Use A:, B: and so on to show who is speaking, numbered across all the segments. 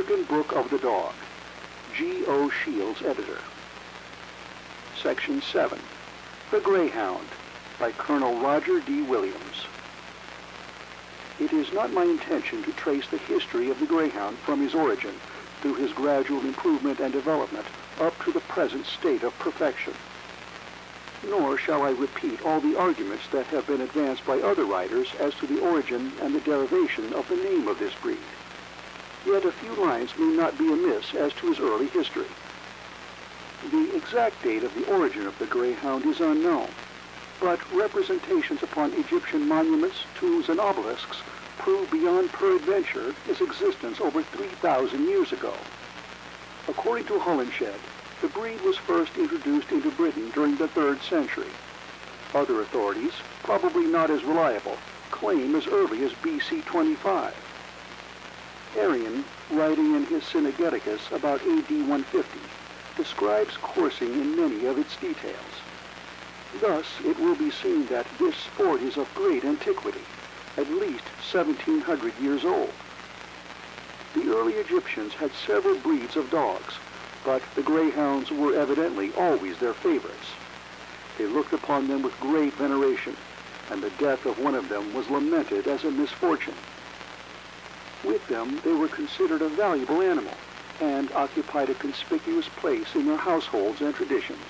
A: American Book of the Dog. G. O. Shields, editor. Section 7. The Greyhound, by Colonel Roger D. Williams. It is not my intention to trace the history of the Greyhound from his origin through his gradual improvement and development up to the present state of perfection. Nor shall I repeat all the arguments that have been advanced by other writers as to the origin and the derivation of the name of this breed. Yet a few lines may not be amiss as to his early history. The exact date of the origin of the Greyhound is unknown, but representations upon Egyptian monuments, tombs, and obelisks prove beyond peradventure his existence over 3,000 years ago. According to Holinshed, the breed was first introduced into Britain during the 3rd century. Other authorities, probably not as reliable, claim as early as BC 25. Arrian, writing in his Synageticus about AD 150, describes coursing in many of its details. Thus, it will be seen that this sport is of great antiquity, at least 1,700 years old. The early Egyptians had several breeds of dogs, but the greyhounds were evidently always their favorites. They looked upon them with great veneration, and the death of one of them was lamented as a misfortune. With them, they were considered a valuable animal, and occupied a conspicuous place in their households and traditions.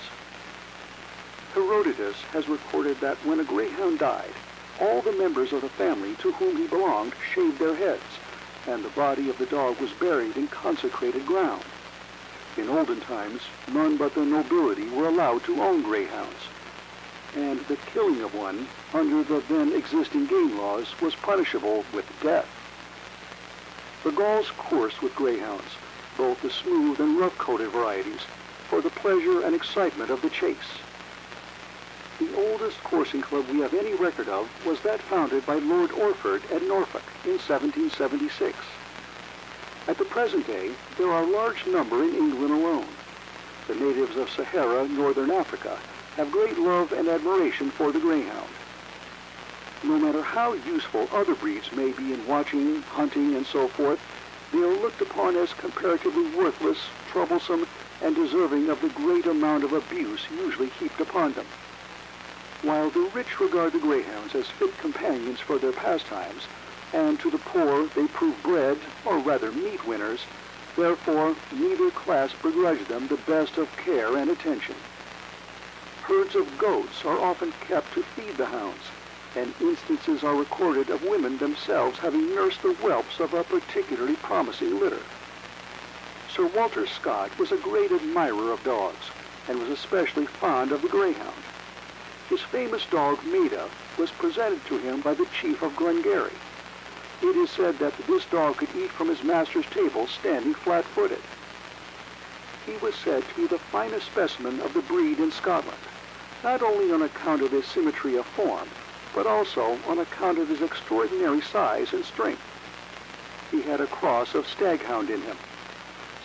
A: Herodotus has recorded that when a greyhound died, all the members of the family to whom he belonged shaved their heads, and the body of the dog was buried in consecrated ground. In olden times, none but the nobility were allowed to own greyhounds, and the killing of one, under the then existing game laws, was punishable with death. The Gauls coursed with greyhounds, both the smooth and rough-coated varieties, for the pleasure and excitement of the chase. The oldest coursing club we have any record of was that founded by Lord Orford at Norfolk in 1776. At the present day, there are a large number in England alone. The natives of Sahara, northern Africa, have great love and admiration for the greyhound. No matter how useful other breeds may be in watching, hunting, and so forth, they are looked upon as comparatively worthless, troublesome, and deserving of the great amount of abuse usually heaped upon them. While the rich regard the greyhounds as fit companions for their pastimes, and to the poor they prove bread, or rather meat winners, therefore neither class begrudge them the best of care and attention. Herds of goats are often kept to feed the hounds, and instances are recorded of women themselves having nursed the whelps of a particularly promising litter. Sir Walter Scott was a great admirer of dogs, and was especially fond of the greyhound. His famous dog, Maida, was presented to him by the chief of Glengarry. It is said that this dog could eat from his master's table standing flat-footed. He was said to be the finest specimen of the breed in Scotland, not only on account of his symmetry of form, but also on account of his extraordinary size and strength. He had a cross of staghound in him.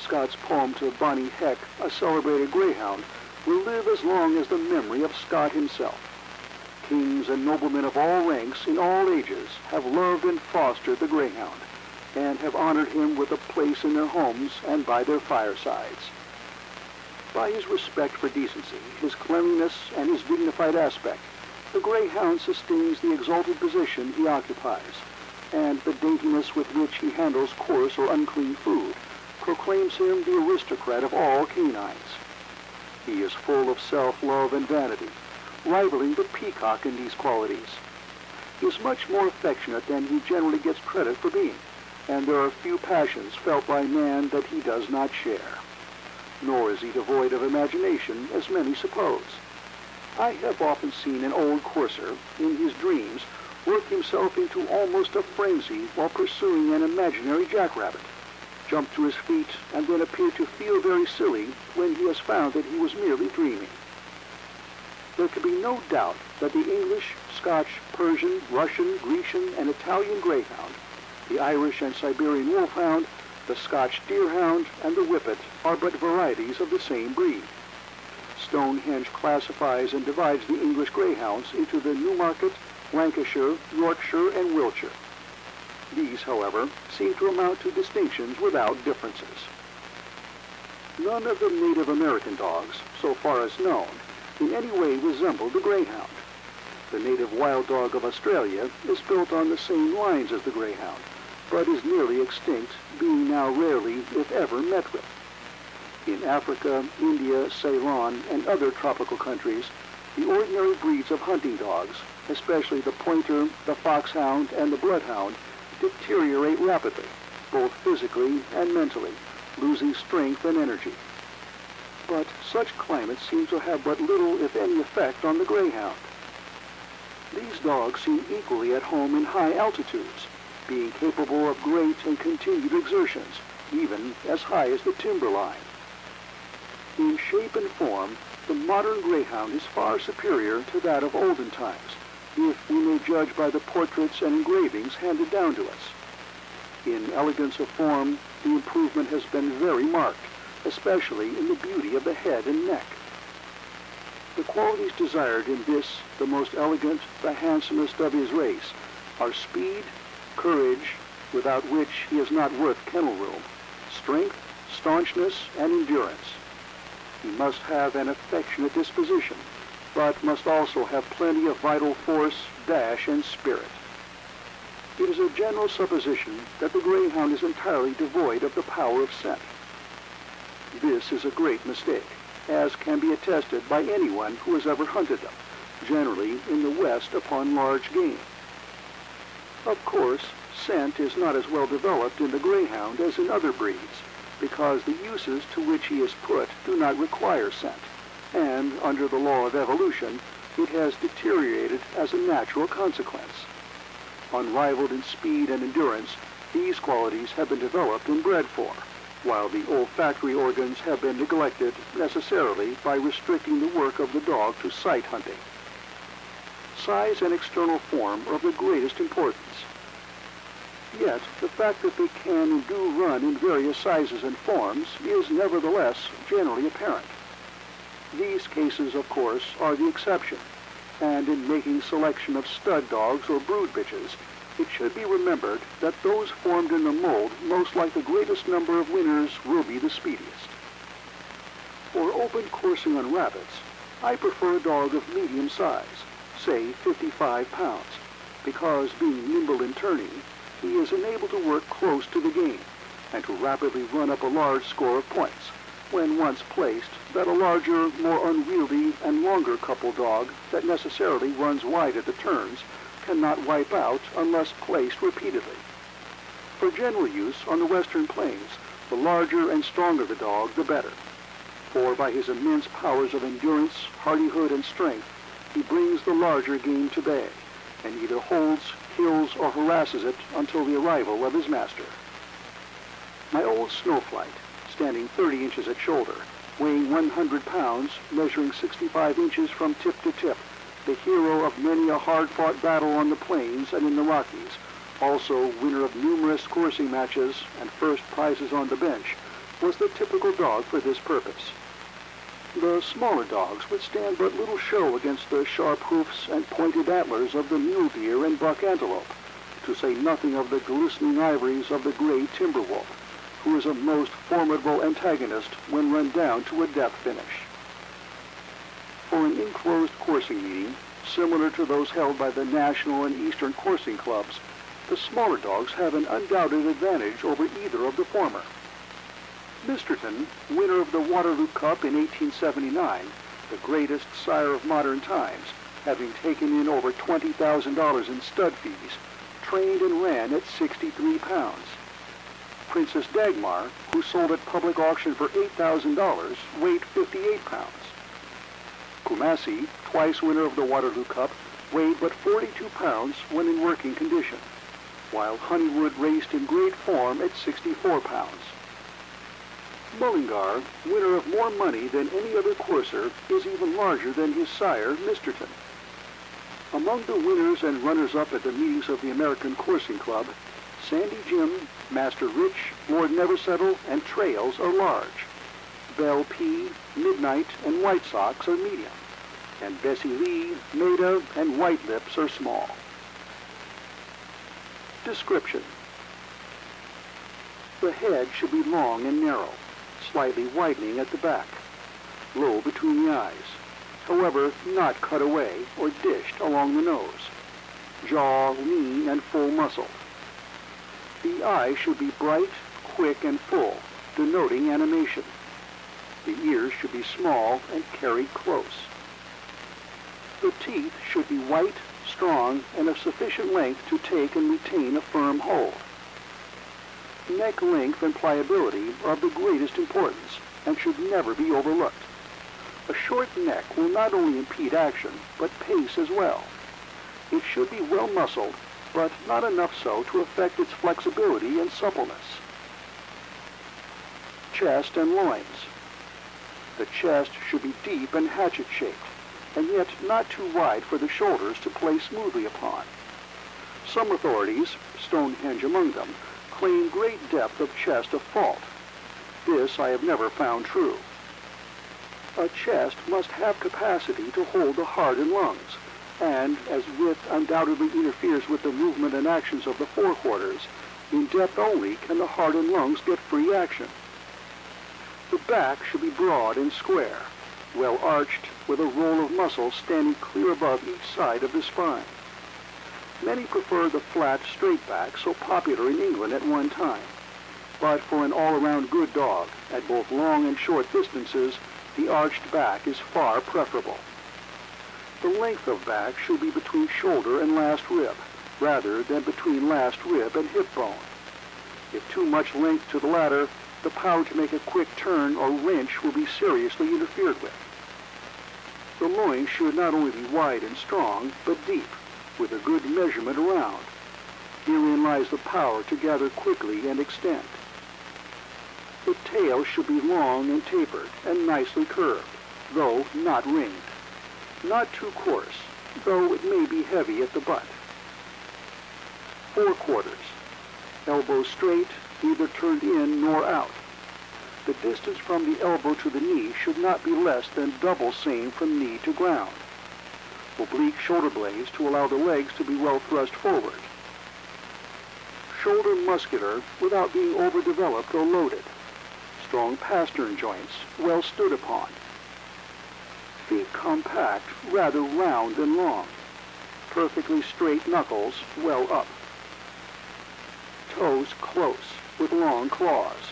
A: Scott's poem to Bonnie Heck, a celebrated greyhound, will live as long as the memory of Scott himself. Kings and noblemen of all ranks in all ages have loved and fostered the greyhound, and have honored him with a place in their homes and by their firesides. By his respect for decency, his cleanliness, and his dignified aspect, the greyhound sustains the exalted position he occupies, and the daintiness with which he handles coarse or unclean food proclaims him the aristocrat of all canines. He is full of self-love and vanity, rivaling the peacock in these qualities. He is much more affectionate than he generally gets credit for being, and there are few passions felt by man that he does not share. Nor is he devoid of imagination, as many suppose. I have often seen an old courser, in his dreams, work himself into almost a frenzy while pursuing an imaginary jackrabbit, jump to his feet, and then appear to feel very silly when he has found that he was merely dreaming. There can be no doubt that the English, Scotch, Persian, Russian, Grecian, and Italian greyhound, the Irish and Siberian wolfhound, the Scotch deerhound, and the whippet are but varieties of the same breed. Stonehenge classifies and divides the English greyhounds into the Newmarket, Lancashire, Yorkshire, and Wiltshire. These, however, seem to amount to distinctions without differences. None of the Native American dogs, so far as known, in any way resemble the Greyhound. The native wild dog of Australia is built on the same lines as the Greyhound, but is nearly extinct, being now rarely, if ever, met with. In Africa, India, Ceylon, and other tropical countries, the ordinary breeds of hunting dogs, especially the pointer, the foxhound, and the bloodhound, deteriorate rapidly, both physically and mentally, losing strength and energy. But such climates seem to have but little, if any, effect on the Greyhound. These dogs seem equally at home in high altitudes, being capable of great and continued exertions, even as high as the timberline. In shape and form, the modern Greyhound is far superior to that of olden times, if we may judge by the portraits and engravings handed down to us. In elegance of form, the improvement has been very marked, especially in the beauty of the head and neck. The qualities desired in this, the most elegant, the handsomest of his race, are speed, courage, without which he is not worth kennel room, strength, staunchness, and endurance. He must have an affectionate disposition, but must also have plenty of vital force, dash, and spirit. It is a general supposition that the Greyhound is entirely devoid of the power of scent. This is a great mistake, as can be attested by anyone who has ever hunted them, generally in the West upon large game. Of course, scent is not as well developed in the Greyhound as in other breeds, because the uses to which he is put do not require scent, and under the law of evolution, it has deteriorated as a natural consequence. Unrivaled in speed and endurance, these qualities have been developed and bred for, while the olfactory organs have been neglected necessarily by restricting the work of the dog to sight hunting. Size and external form are of the greatest importance. Yet, the fact that they can and do run in various sizes and forms is nevertheless generally apparent. These cases, of course, are the exception, and in making selection of stud dogs or brood bitches, it should be remembered that those formed in the mold most like the greatest number of winners will be the speediest. For open coursing on rabbits, I prefer a dog of medium size, say 55 pounds, because being nimble in turning, he is enabled to work close to the game and to rapidly run up a large score of points, when once placed, that a larger, more unwieldy, and longer couple dog that necessarily runs wide at the turns cannot wipe out unless placed repeatedly. For general use on the western plains, the larger and stronger the dog, the better, for by his immense powers of endurance, hardihood, and strength, he brings the larger game to bay, and either holds, kills, or harasses it until the arrival of his master. My old Snowflight, standing 30 inches at shoulder, weighing 100 pounds, measuring 65 inches from tip to tip, the hero of many a hard-fought battle on the plains and in the Rockies, also winner of numerous coursing matches and first prizes on the bench, was the typical dog for this purpose. The smaller dogs would stand but little show against the sharp hoofs and pointed antlers of the mule deer and buck antelope, to say nothing of the glistening ivories of the gray timber wolf, who is a most formidable antagonist when run down to a death finish. For an enclosed coursing meeting, similar to those held by the national and eastern coursing clubs, the smaller dogs have an undoubted advantage over either of the former. Misterton, winner of the Waterloo Cup in 1879, the greatest sire of modern times, having taken in over $20,000 in stud fees, trained and ran at 63 pounds. Princess Dagmar, who sold at public auction for $8,000, weighed 58 pounds. Kumasi, twice winner of the Waterloo Cup, weighed but 42 pounds when in working condition, while Honeywood raced in great form at 64 pounds. Mullingar, winner of more money than any other courser, is even larger than his sire, Misterton. Among the winners and runners-up at the meetings of the American Coursing Club, Sandy Jim, Master Rich, Lord Neversettle, and Trails are large. Belle P, Midnight, and White Sox are medium, and Bessie Lee, Maida, and White Lips are small. Description. The head should be long and narrow, slightly widening at the back, low between the eyes, however not cut away or dished along the nose, jaw lean and full muscled. The eye should be bright, quick, and full, denoting animation. The ears should be small and carried close. The teeth should be white, strong, and of sufficient length to take and retain a firm hold. Neck length and pliability are of the greatest importance and should never be overlooked. A short neck will not only impede action, but pace as well. It should be well muscled, but not enough so to affect its flexibility and suppleness. Chest and loins. The chest should be deep and hatchet-shaped, and yet not too wide for the shoulders to play smoothly upon. Some authorities, Stonehenge among them, claim great depth of chest a fault. This I have never found true. A chest must have capacity to hold the heart and lungs, and, as width undoubtedly interferes with the movement and actions of the forequarters, in depth only can the heart and lungs get free action. The back should be broad and square, well arched, with a roll of muscles standing clear above each side of the spine. Many prefer the flat, straight back so popular in England at one time, but for an all-around good dog, at both long and short distances, the arched back is far preferable. The length of back should be between shoulder and last rib, rather than between last rib and hip bone. If too much length to the latter, the power to make a quick turn or wrench will be seriously interfered with. The loin should not only be wide and strong, but deep, with a good measurement around. Herein lies the power to gather quickly and extend. The tail should be long and tapered and nicely curved, though not ringed. Not too coarse, though it may be heavy at the butt. Forequarters. Elbows straight, neither turned in nor out. The distance from the elbow to the knee should not be less than double same from knee to ground. Oblique shoulder blades to allow the legs to be well thrust forward. Shoulder muscular without being overdeveloped or loaded. Strong pastern joints, well stood upon. Feet compact, rather round and long. Perfectly straight knuckles, well up. Toes close, with long claws.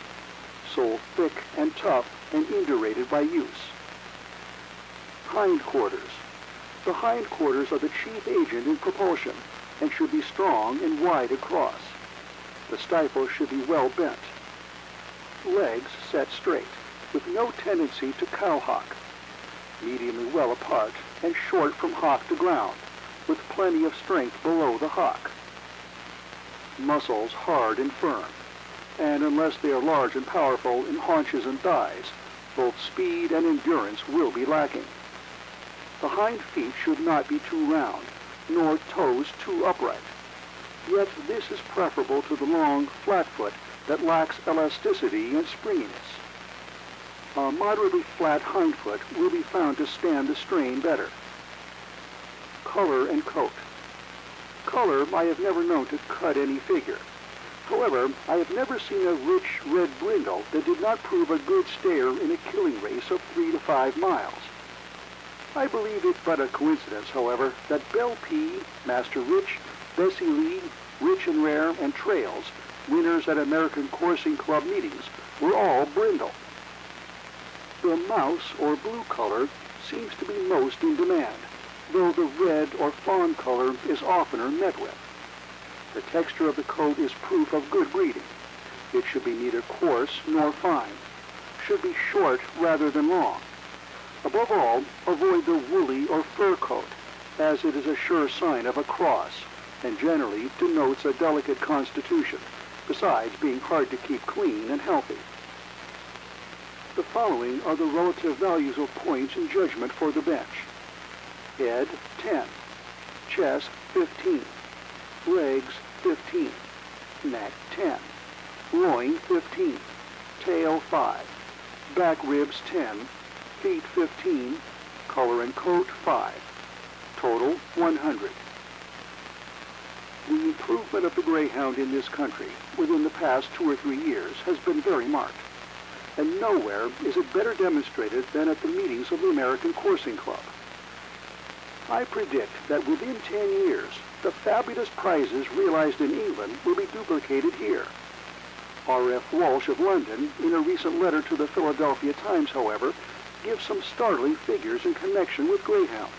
A: Sole thick and tough and indurated by use. Hindquarters. The hindquarters are the chief agent in propulsion and should be strong and wide across. The stifle should be well bent. Legs set straight, with no tendency to cowhock. Mediumly well apart and short from hock to ground, with plenty of strength below the hock. Muscles hard and firm, and unless they are large and powerful in haunches and thighs, both speed and endurance will be lacking. The hind feet should not be too round, nor toes too upright. Yet this is preferable to the long, flat foot that lacks elasticity and springiness. A moderately flat hindfoot will be found to stand the strain better. Color and coat. Color I have never known to cut any figure. However, I have never seen a rich red brindle that did not prove a good stayer in a killing race of 3 to 5 miles. I believe it but a coincidence, however, that Belle P, Master Rich, Bessie Lee, Rich and Rare, and Trails, winners at American Coursing Club meetings, were all brindle. The mouse or blue color seems to be most in demand, though the red or fawn color is oftener met with. The texture of the coat is proof of good breeding. It should be neither coarse nor fine. Should be short rather than long. Above all, avoid the woolly or fur coat, as it is a sure sign of a cross, and generally denotes a delicate constitution, besides being hard to keep clean and healthy. The following are the relative values of points in judgment for the bench. Head, 10. Chest, 15. Legs, 15. Neck, 10. Loin, 15. Tail, 5. Back ribs, 10. Feet, 15. Color and coat, 5. Total, 100. The improvement of the Greyhound in this country within the past 2 or 3 years has been very marked, and nowhere is it better demonstrated than at the meetings of the American Coursing Club. I predict that within 10 years, the fabulous prizes realized in England will be duplicated here. R.F. Walsh of London, in a recent letter to the Philadelphia Times, however, gives some startling figures in connection with greyhounds.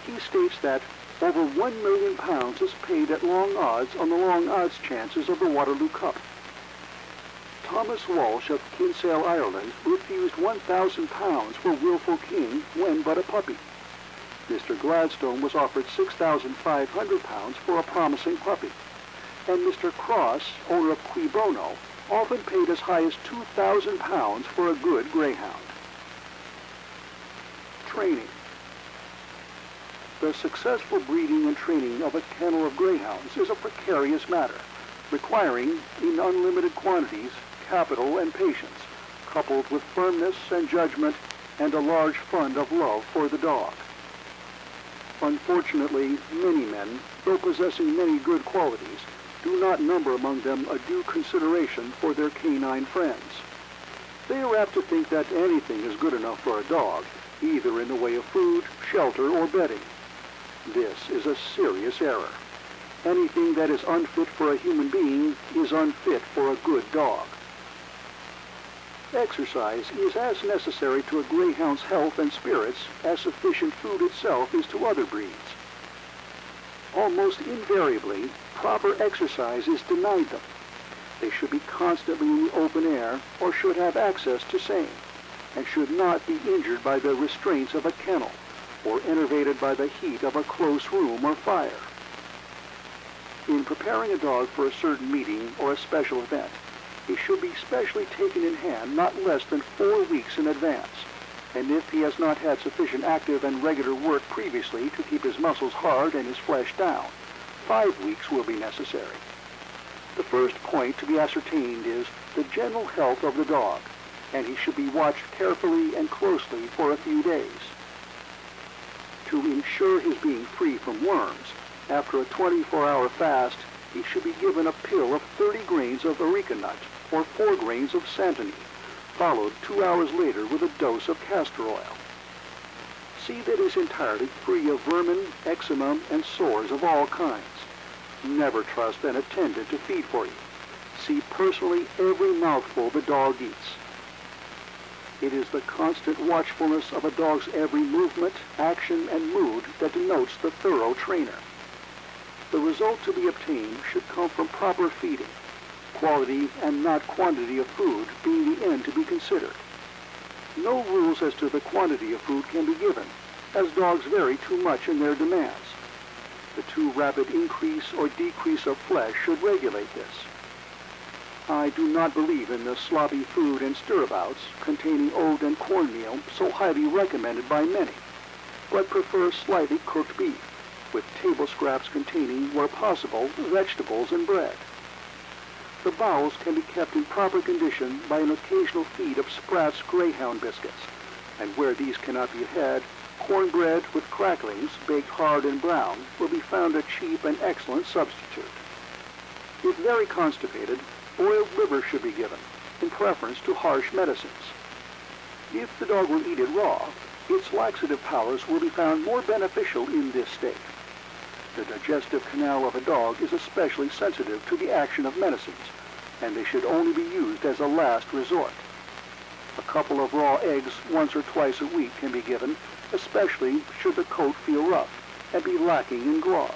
A: He states that over £1 million is paid at long odds on the long odds chances of the Waterloo Cup. Thomas Walsh of Kinsale, Ireland, refused £1,000 for Wilful King when but a puppy. Mr. Gladstone was offered £6,500 for a promising puppy, and Mr. Cross, owner of Qui Bono, often paid as high as £2,000 for a good greyhound. Training. The successful breeding and training of a kennel of greyhounds is a precarious matter, requiring, in unlimited quantities, capital and patience, coupled with firmness and judgment and a large fund of love for the dog. Unfortunately, many men, though possessing many good qualities, do not number among them a due consideration for their canine friends. They are apt to think that anything is good enough for a dog, either in the way of food, shelter, or bedding. This is a serious error. Anything that is unfit for a human being is unfit for a good dog. Exercise is as necessary to a greyhound's health and spirits as sufficient food itself is to other breeds. Almost invariably, proper exercise is denied them. They should be constantly in the open air or should have access to same, and should not be injured by the restraints of a kennel or enervated by the heat of a close room or fire. In preparing a dog for a certain meeting or a special event, he should be specially taken in hand not less than 4 weeks in advance, and if he has not had sufficient active and regular work previously to keep his muscles hard and his flesh down, 5 weeks will be necessary. The first point to be ascertained is the general health of the dog, and he should be watched carefully and closely for a few days. To ensure his being free from worms, after a 24-hour fast, he should be given a pill of 30 grains of areca nut or 4 grains of santonine, followed 2 hours later with a dose of castor oil. See that he is entirely free of vermin, eczema, and sores of all kinds. Never trust an attendant to feed for you. See personally every mouthful the dog eats. It is the constant watchfulness of a dog's every movement, action, and mood that denotes the thorough trainer. The result to be obtained should come from proper feeding, quality and not quantity of food being the end to be considered. No rules as to the quantity of food can be given, as dogs vary too much in their demands. The too rapid increase or decrease of flesh should regulate this. I do not believe in the sloppy food and stirabouts containing oat and cornmeal so highly recommended by many, but prefer slightly cooked beef, with table scraps containing, where possible, vegetables and bread. The bowels can be kept in proper condition by an occasional feed of Spratt's Greyhound biscuits, and where these cannot be had, cornbread with cracklings, baked hard and brown, will be found a cheap and excellent substitute. If very constipated, boiled liver should be given, in preference to harsh medicines. If the dog will eat it raw, its laxative powers will be found more beneficial in this state. The digestive canal of a dog is especially sensitive to the action of medicines, and they should only be used as a last resort. A couple of raw eggs once or twice a week can be given, especially should the coat feel rough and be lacking in gloss.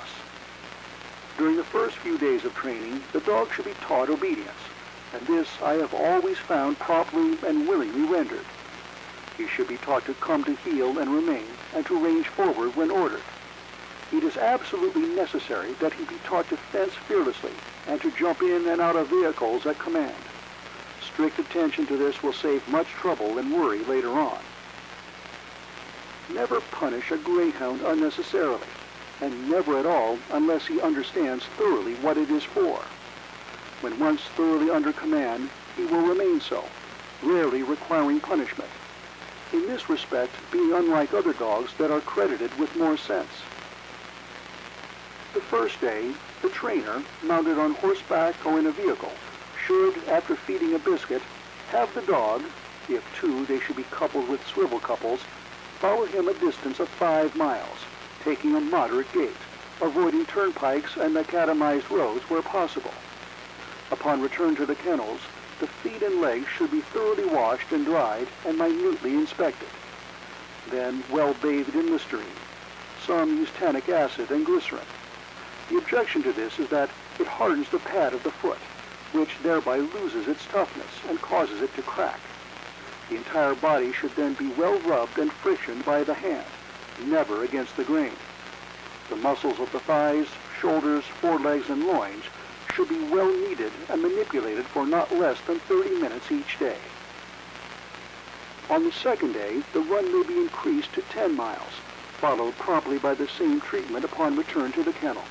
A: During the first few days of training, the dog should be taught obedience, and this I have always found promptly and willingly rendered. He should be taught to come to heel and remain, and to range forward when ordered. It is absolutely necessary that he be taught to fence fearlessly and to jump in and out of vehicles at command. Strict attention to this will save much trouble and worry later on. Never punish a greyhound unnecessarily, and never at all unless he understands thoroughly what it is for. When once thoroughly under command, he will remain so, rarely requiring punishment. In this respect, being unlike other dogs that are credited with more sense. The first day, The trainer, mounted on horseback or in a vehicle, should, after feeding a biscuit, have the dog, if two they should be coupled with swivel couples, follow him a distance of 5 miles, taking a moderate gait, avoiding turnpikes and macadamized roads where possible. Upon return to the kennels, the feet and legs should be thoroughly washed and dried and minutely inspected. Then well bathed in Listerine. Some use tannic acid and glycerin. The objection to this is that it hardens the pad of the foot, which thereby loses its toughness and causes it to crack. The entire body should then be well rubbed and frictioned by the hand, never against the grain. The muscles of the thighs, shoulders, forelegs, and loins should be well kneaded and manipulated for not less than 30 minutes each day. On the second day, the run may be increased to 10 miles, followed promptly by the same treatment upon return to the kennel.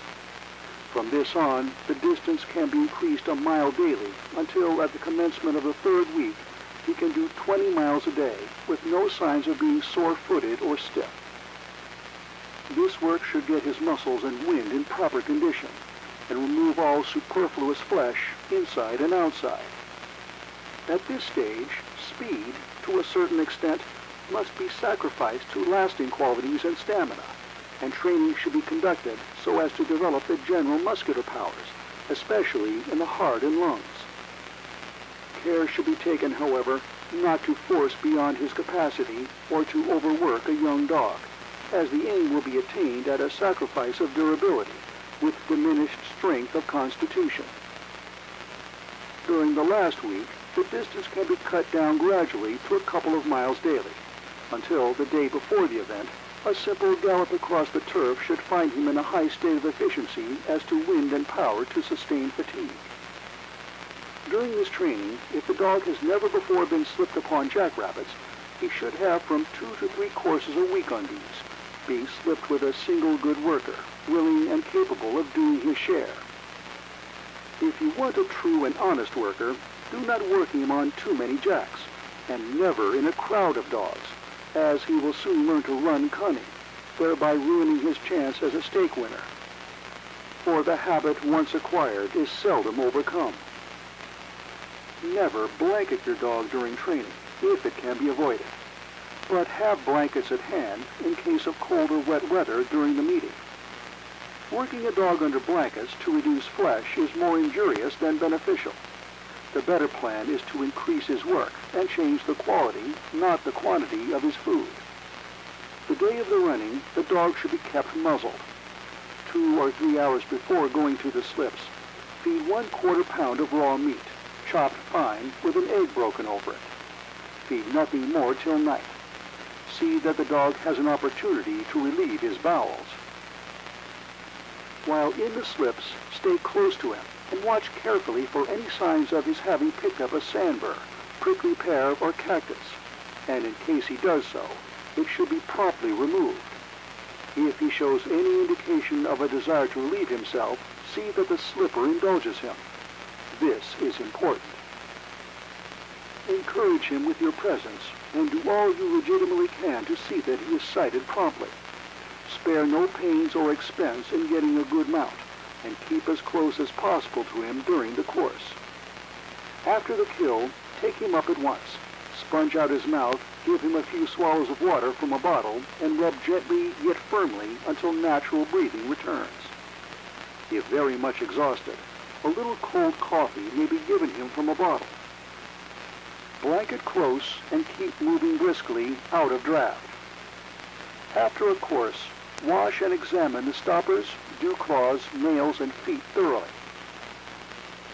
A: From this on, the distance can be increased a mile daily until at the commencement of the 3rd week, he can do 20 miles a day with no signs of being sore-footed or stiff. This work should get his muscles and wind in proper condition and remove all superfluous flesh inside and outside. At this stage, speed, to a certain extent, must be sacrificed to lasting qualities and stamina, and training should be conducted so as to develop the general muscular powers, especially in the heart and lungs. Care should be taken, however, not to force beyond his capacity or to overwork a young dog, as the aim will be attained at a sacrifice of durability with diminished strength of constitution. During the last week, the distance can be cut down gradually to a couple of miles daily, until the day before the event, a simple gallop across the turf should find him in a high state of efficiency as to wind and power to sustain fatigue. During this training, if the dog has never before been slipped upon jackrabbits, he should have from 2 to 3 courses a week on these, being slipped with a single good worker, willing and capable of doing his share. If you want a true and honest worker, do not work him on too many jacks, and never in a crowd of dogs, as he will soon learn to run cunning, thereby ruining his chance as a stake winner. For the habit once acquired is seldom overcome. Never blanket your dog during training, if it can be avoided, but have blankets at hand in case of cold or wet weather during the meeting. Working a dog under blankets to reduce flesh is more injurious than beneficial. The better plan is to increase his work and change the quality, not the quantity, of his food. The day of the running, the dog should be kept muzzled. 2 or 3 hours before going to the slips, feed 1/4 pound of raw meat, chopped fine with an egg broken over it. Feed nothing more till night. See that the dog has an opportunity to relieve his bowels. While in the slips, stay close to him and watch carefully for any signs of his having picked up a sandburr, prickly pear, or cactus, and in case he does so, it should be promptly removed. If he shows any indication of a desire to relieve himself, see that the slipper indulges him. This is important. Encourage him with your presence, and do all you legitimately can to see that he is sighted promptly. Spare no pains or expense in getting a good mount, and keep as close as possible to him during the course. After the kill, take him up at once, sponge out his mouth, give him a few swallows of water from a bottle, and rub gently yet firmly until natural breathing returns. If very much exhausted, a little cold coffee may be given him from a bottle. Blanket close and keep moving briskly out of draft. After a course, wash and examine the stoppers, dew claws, nails, and feet thoroughly.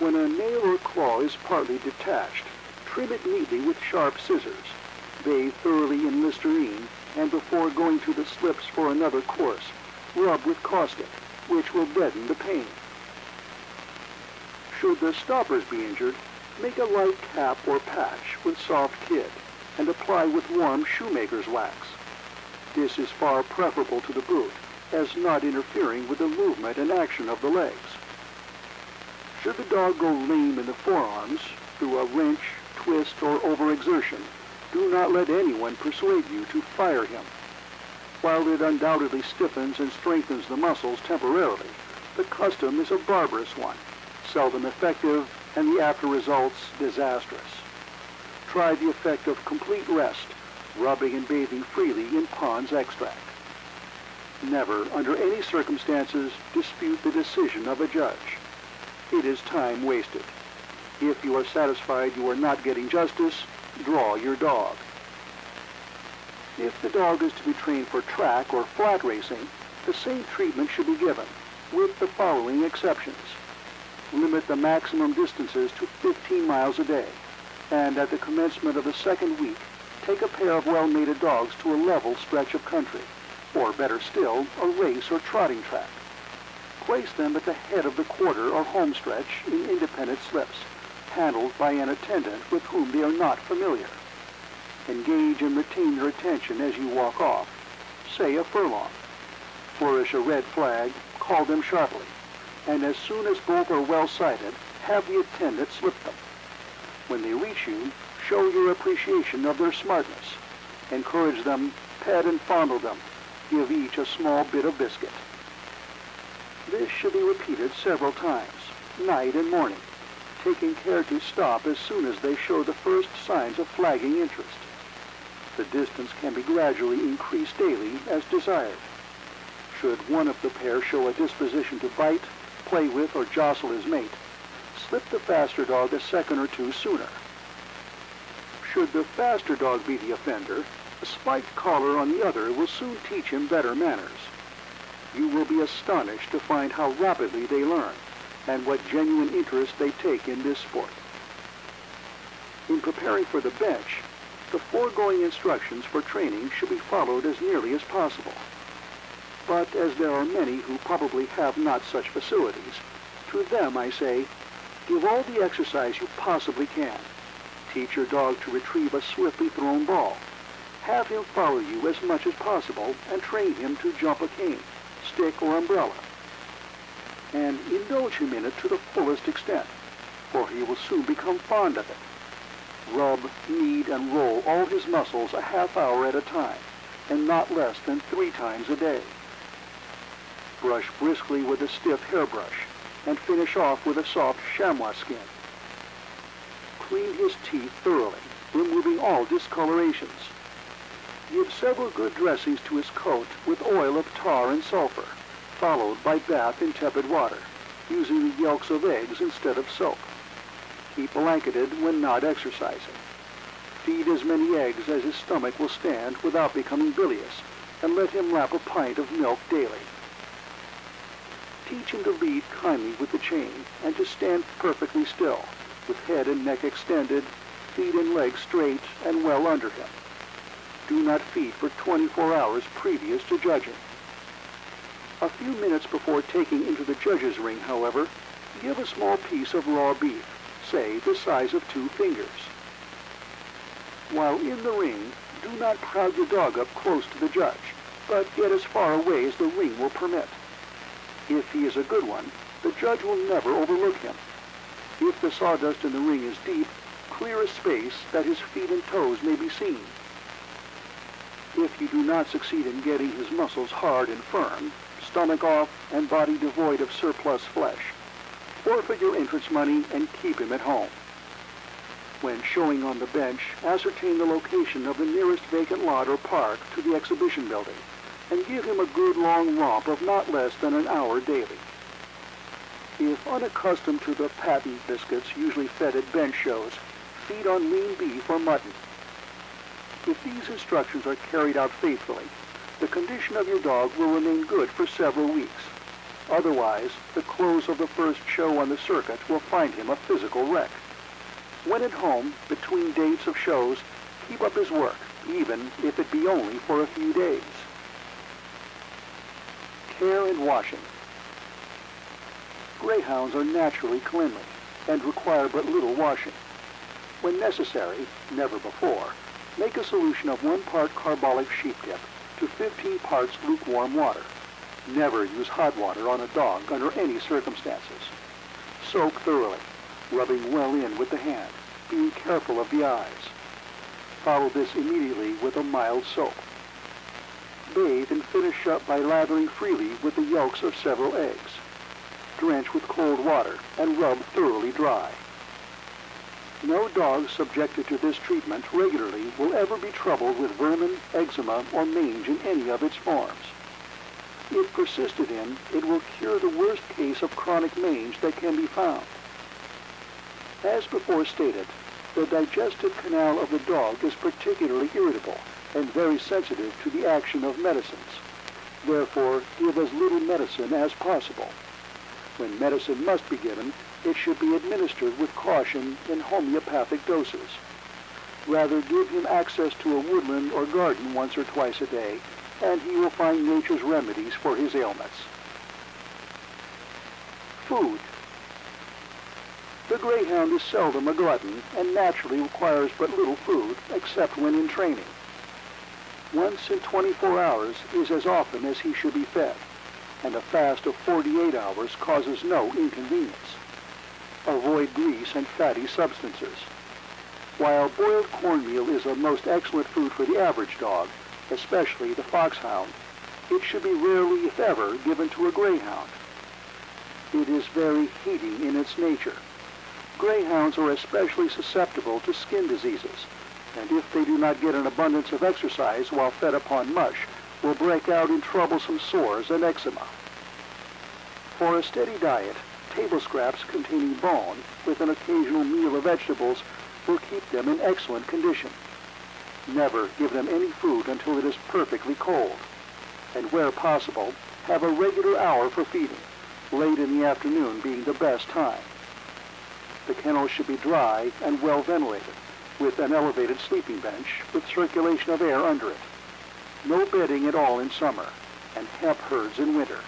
A: When a nail or claw is partly detached, trim it neatly with sharp scissors. Bathe thoroughly in Listerine, and before going to the slips for another course, rub with caustic, which will deaden the pain. Should the stoppers be injured, make a light cap or patch with soft kid, and apply with warm shoemaker's wax. This is far preferable to the boot, as not interfering with the movement and action of the legs. Should the dog go lame in the forearms through a wrench, twist, or overexertion, do not let anyone persuade you to fire him. While it undoubtedly stiffens and strengthens the muscles temporarily, The custom is a barbarous one, seldom effective, and the after results disastrous. Try the effect of complete rest, rubbing and bathing freely in Pond's extract. Never, under any circumstances, dispute the decision of a judge. It is time wasted. If you are satisfied you are not getting justice, draw your dog. If the dog is to be trained for track or flat racing, the same treatment should be given, with the following exceptions. Limit the maximum distances to 15 miles a day, and at the commencement of the second week, take a pair of well-mated dogs to a level stretch of country, or better still, a race or trotting track. Place them at the head of the quarter or home stretch in independent slips, handled by an attendant with whom they are not familiar. Engage and retain their attention as you walk off, say a furlong. Flourish a red flag, call them sharply, and as soon as both are well sighted, have the attendant slip them. When they reach you, show your appreciation of their smartness. Encourage them, pet and fondle them. Give each a small bit of biscuit. This should be repeated several times, night and morning, taking care to stop as soon as they show the first signs of flagging interest. The distance can be gradually increased daily as desired. Should one of the pair show a disposition to bite, play with, or jostle his mate, slip the faster dog a second or two sooner. Should the faster dog be the offender, a spiked collar on the other will soon teach him better manners. You will be astonished to find how rapidly they learn, and what genuine interest they take in this sport. In preparing for the bench, the foregoing instructions for training should be followed as nearly as possible. But as there are many who probably have not such facilities, to them I say, give all the exercise you possibly can. Teach your dog to retrieve a swiftly thrown ball. Have him follow you as much as possible and train him to jump a cane, stick, or umbrella. And indulge him in it to the fullest extent, for he will soon become fond of it. Rub, knead, and roll all his muscles a half hour at a time, and not less than 3 times a day. Brush briskly with a stiff hairbrush, and finish off with a soft chamois skin. Clean his teeth thoroughly, removing all discolorations. Give several good dressings to his coat with oil of tar and sulfur, followed by bath in tepid water, using the yolks of eggs instead of soap. Keep blanketed when not exercising. Feed as many eggs as his stomach will stand without becoming bilious, and let him lap a pint of milk daily. Teach him to lead kindly with the chain and to stand perfectly still, with head and neck extended, feet and legs straight and well under him. Do not feed for 24 hours previous to judging. A few minutes before taking into the judge's ring, however, give a small piece of raw beef, say the size of 2 fingers. While in the ring, do not crowd your dog up close to the judge, but get as far away as the ring will permit. If he is a good one, the judge will never overlook him. If the sawdust in the ring is deep, clear a space that his feet and toes may be seen. If you do not succeed in getting his muscles hard and firm, stomach off, and body devoid of surplus flesh, forfeit your entrance money and keep him at home. When showing on the bench, ascertain the location of the nearest vacant lot or park to the exhibition building, and give him a good long romp of not less than an hour daily. If unaccustomed to the patent biscuits usually fed at bench shows, feed on lean beef or mutton. If these instructions are carried out faithfully, the condition of your dog will remain good for several weeks. Otherwise, the close of the first show on the circuit will find him a physical wreck. When at home, between dates of shows, keep up his work, even if it be only for a few days. Care and washing. Greyhounds are naturally cleanly and require but little washing. When necessary, never before, make a solution of 1 part carbolic sheep dip to 15 parts lukewarm water. Never use hot water on a dog under any circumstances. Soak thoroughly, rubbing well in with the hand, being careful of the eyes. Follow this immediately with a mild soap. Bathe and finish up by lathering freely with the yolks of several eggs. drench with cold water and rub thoroughly dry. No dog subjected to this treatment regularly will ever be troubled with vermin, eczema, or mange in any of its forms. If persisted in, it will cure the worst case of chronic mange that can be found. As before stated, the digestive canal of the dog is particularly irritable and very sensitive to the action of medicines. Therefore, give as little medicine as possible. When medicine must be given, it should be administered with caution in homeopathic doses. Rather, give him access to a woodland or garden once or twice a day, and he will find nature's remedies for his ailments. Food. The Greyhound is seldom a glutton and naturally requires but little food, except when in training. Once in 24 hours is as often as he should be fed, and a fast of 48 hours causes no inconvenience. Avoid grease and fatty substances. While boiled cornmeal is a most excellent food for the average dog, especially the foxhound, it should be rarely, if ever, given to a greyhound. It is very heating in its nature. Greyhounds are especially susceptible to skin diseases, and if they do not get an abundance of exercise while fed upon mush, will break out in troublesome sores and eczema. For a steady diet, table scraps containing bone, with an occasional meal of vegetables, will keep them in excellent condition. Never give them any food until it is perfectly cold, and where possible, have a regular hour for feeding, late in the afternoon being the best time. The kennel should be dry and well ventilated, with an elevated sleeping bench with circulation of air under it. No bedding at all in summer, and hemp herds in winter.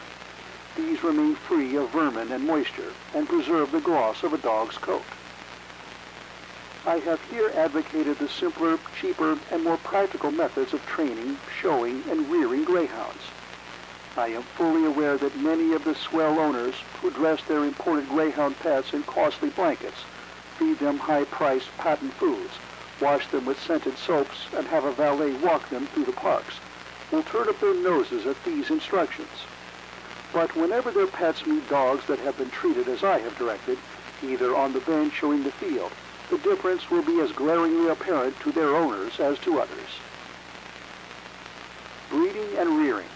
A: These remain free of vermin and moisture and preserve the gloss of a dog's coat. I have here advocated the simpler, cheaper, and more practical methods of training, showing, and rearing greyhounds. I am fully aware that many of the swell owners who dress their imported greyhound pets in costly blankets, feed them high-priced patent foods, wash them with scented soaps, and have a valet walk them through the parks, will turn up their noses at these instructions. But whenever their pets meet dogs that have been treated as I have directed, either on the bench or in the field, the difference will be as glaringly apparent to their owners as to others. Breeding and rearing.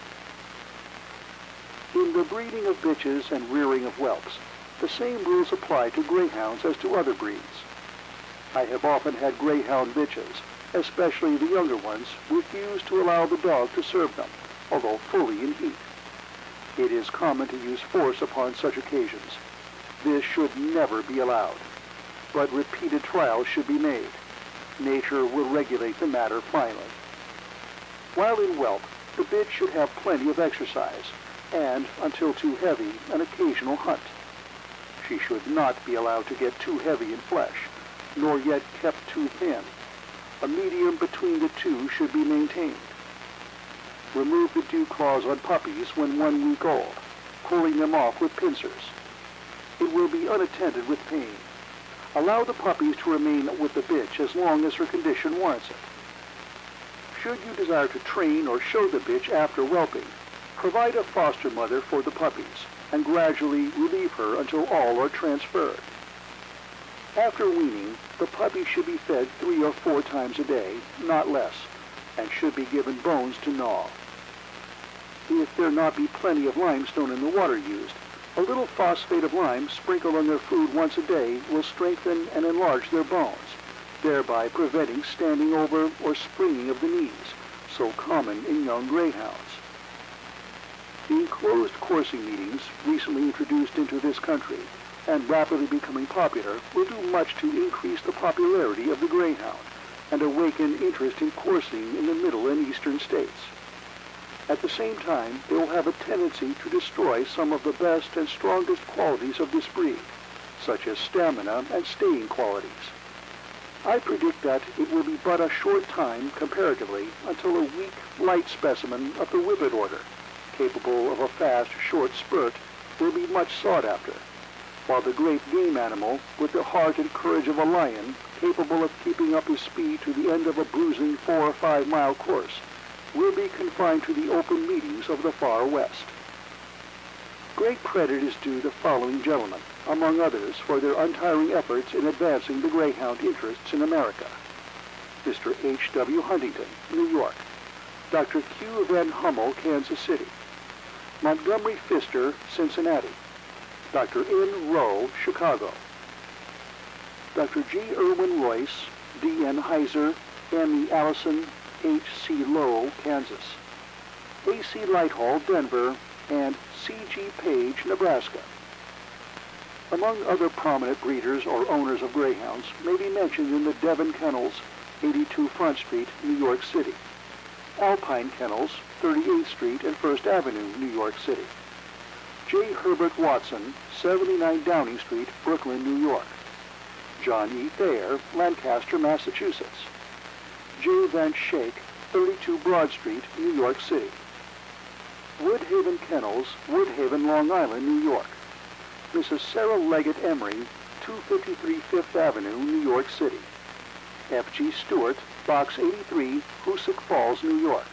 A: In the breeding of bitches and rearing of whelps, the same rules apply to greyhounds as to other breeds. I have often had greyhound bitches, especially the younger ones, refuse to allow the dog to serve them, although fully in heat. It is common to use force upon such occasions. This should never be allowed, but repeated trials should be made. Nature will regulate the matter finally. While in whelp, the bitch should have plenty of exercise, and, until too heavy, an occasional hunt. She should not be allowed to get too heavy in flesh, nor yet kept too thin. A medium between the two should be maintained. Remove the dew claws on puppies when 1 week old, pulling them off with pincers. It will be unattended with pain. Allow the puppies to remain with the bitch as long as her condition warrants it. Should you desire to train or show the bitch after whelping, provide a foster mother for the puppies, and gradually relieve her until all are transferred. After weaning, the puppy should be fed 3 or 4 times a day, not less, and should be given bones to gnaw. If there not be plenty of limestone in the water used, a little phosphate of lime sprinkled on their food once a day will strengthen and enlarge their bones, thereby preventing standing over or springing of the knees, so common in young greyhounds. The enclosed coursing meetings, recently introduced into this country and rapidly becoming popular, will do much to increase the popularity of the greyhound and awaken interest in coursing in the middle and eastern states. At the same time, they will have a tendency to destroy some of the best and strongest qualities of this breed, such as stamina and staying qualities. I predict that it will be but a short time, comparatively, until a weak, light specimen of the whippet order, capable of a fast, short spurt, will be much sought after, while the great game animal, with the heart and courage of a lion, capable of keeping up his speed to the end of a bruising 4 or 5 mile course, will be confined to the open meetings of the far west. Great credit is due the following gentlemen, among others, for their untiring efforts in advancing the Greyhound interests in America. Mr. H.W. Huntington, New York. Dr. Q. Van Hummel, Kansas City. Montgomery Pfister, Cincinnati. Dr. N. Rowe, Chicago. Dr. G. Irwin Royce, D. N. Heiser, M. E. Allison, H. C. Lowe, Kansas. A. C. Lighthall, Denver, and C. G. Page, Nebraska. Among other prominent breeders or owners of greyhounds may be mentioned in the Devon Kennels, 82 Front Street, New York City. Alpine Kennels, 38th Street and 1st Avenue, New York City. J. Herbert Watson, 79 Downing Street, Brooklyn, New York. John E. Thayer, Lancaster, Massachusetts. J. Van Schaik, 32 Broad Street, New York City. Woodhaven Kennels, Woodhaven, Long Island, New York. Mrs. Sarah Leggett Emery, 253 Fifth Avenue, New York City. F. G. Stewart, Box 83, Hoosick Falls, New York.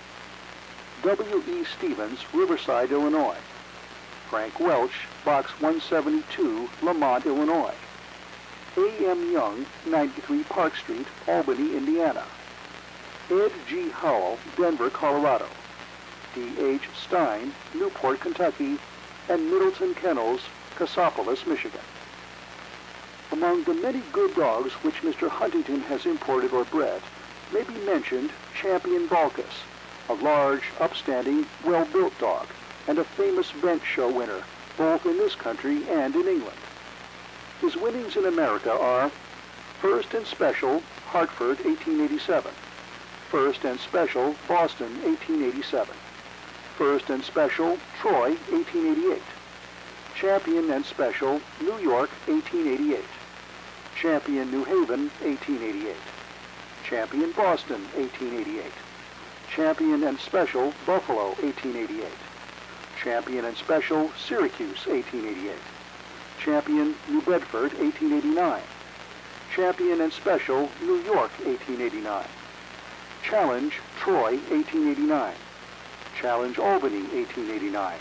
A: W. E. Stevens, Riverside, Illinois. Frank Welch, Box 172, Lamont, Illinois. A. M. Young, 93 Park Street, Albany, Indiana. Ed G. Howell, Denver, Colorado. D. H. Stein, Newport, Kentucky, and Middleton Kennels, Cassopolis, Michigan. Among the many good dogs which Mr. Huntington has imported or bred may be mentioned Champion Balkus, a large, upstanding, well-built dog, and a famous bench show winner, both in this country and in England. His winnings in America are First and Special, Hartford, 1887. First and Special, Boston, 1887. First and Special, Troy, 1888. Champion and Special, New York, 1888. Champion New Haven, 1888. Champion Boston, 1888. Champion and Special, Buffalo, 1888. Champion and Special, Syracuse, 1888. Champion New Bedford, 1889. Champion and Special, New York, 1889. Challenge, Troy, 1889. Challenge Albany, 1889.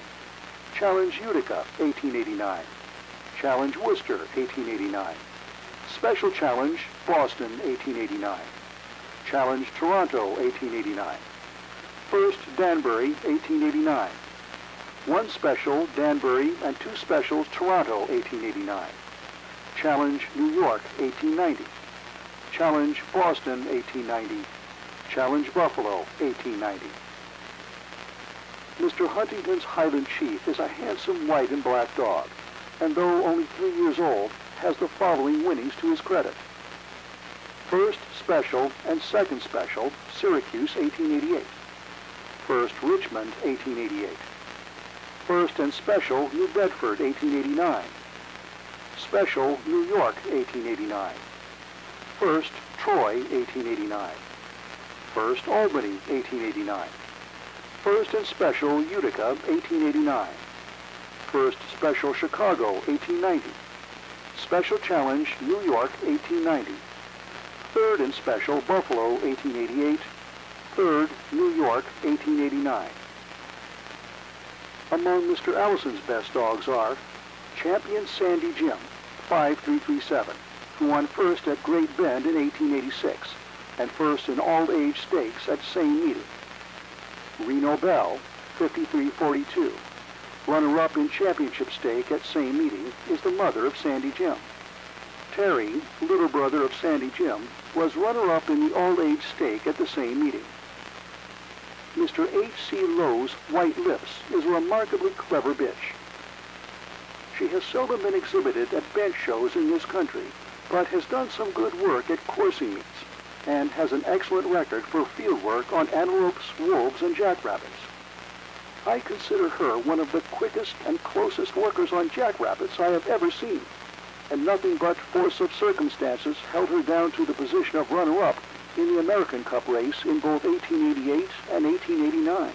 A: Challenge Utica, 1889. Challenge Worcester, 1889. Special Challenge, Boston, 1889. Challenge Toronto, 1889. First Danbury, 1889. One Special, Danbury, and two Specials, Toronto, 1889. Challenge New York, 1890. Challenge Boston, 1890. Challenge Buffalo, 1890. Mr. Huntington's Highland Chief is a handsome white and black dog, and though only 3 years old, has the following winnings to his credit. First Special and Second Special, Syracuse, 1888. First Richmond, 1888. First and Special, New Bedford, 1889. Special, New York, 1889. First Troy, 1889. First Albany, 1889. First and Special, Utica, 1889. First Special, Chicago, 1890. Special Challenge, New York, 1890. Third and Special, Buffalo, 1888. Third, New York, 1889. Among Mr. Allison's best dogs are Champion Sandy Jim, 5337, who won first at Great Bend in 1886, and first in all-age stakes at same meeting. Reno Bell, 5342, runner-up in championship stake at same meeting, is the mother of Sandy Jim. Terry, little brother of Sandy Jim, was runner-up in the all-age stake at the same meeting. Mr. H.C. Lowe's White Lips is a remarkably clever bitch. She has seldom been exhibited at bench shows in this country, but has done some good work at coursing meets, and has an excellent record for field work on antelopes, wolves, and jackrabbits. I consider her one of the quickest and closest workers on jackrabbits I have ever seen, and nothing but force of circumstances held her down to the position of runner-up in the American Cup race in both 1888 and 1889.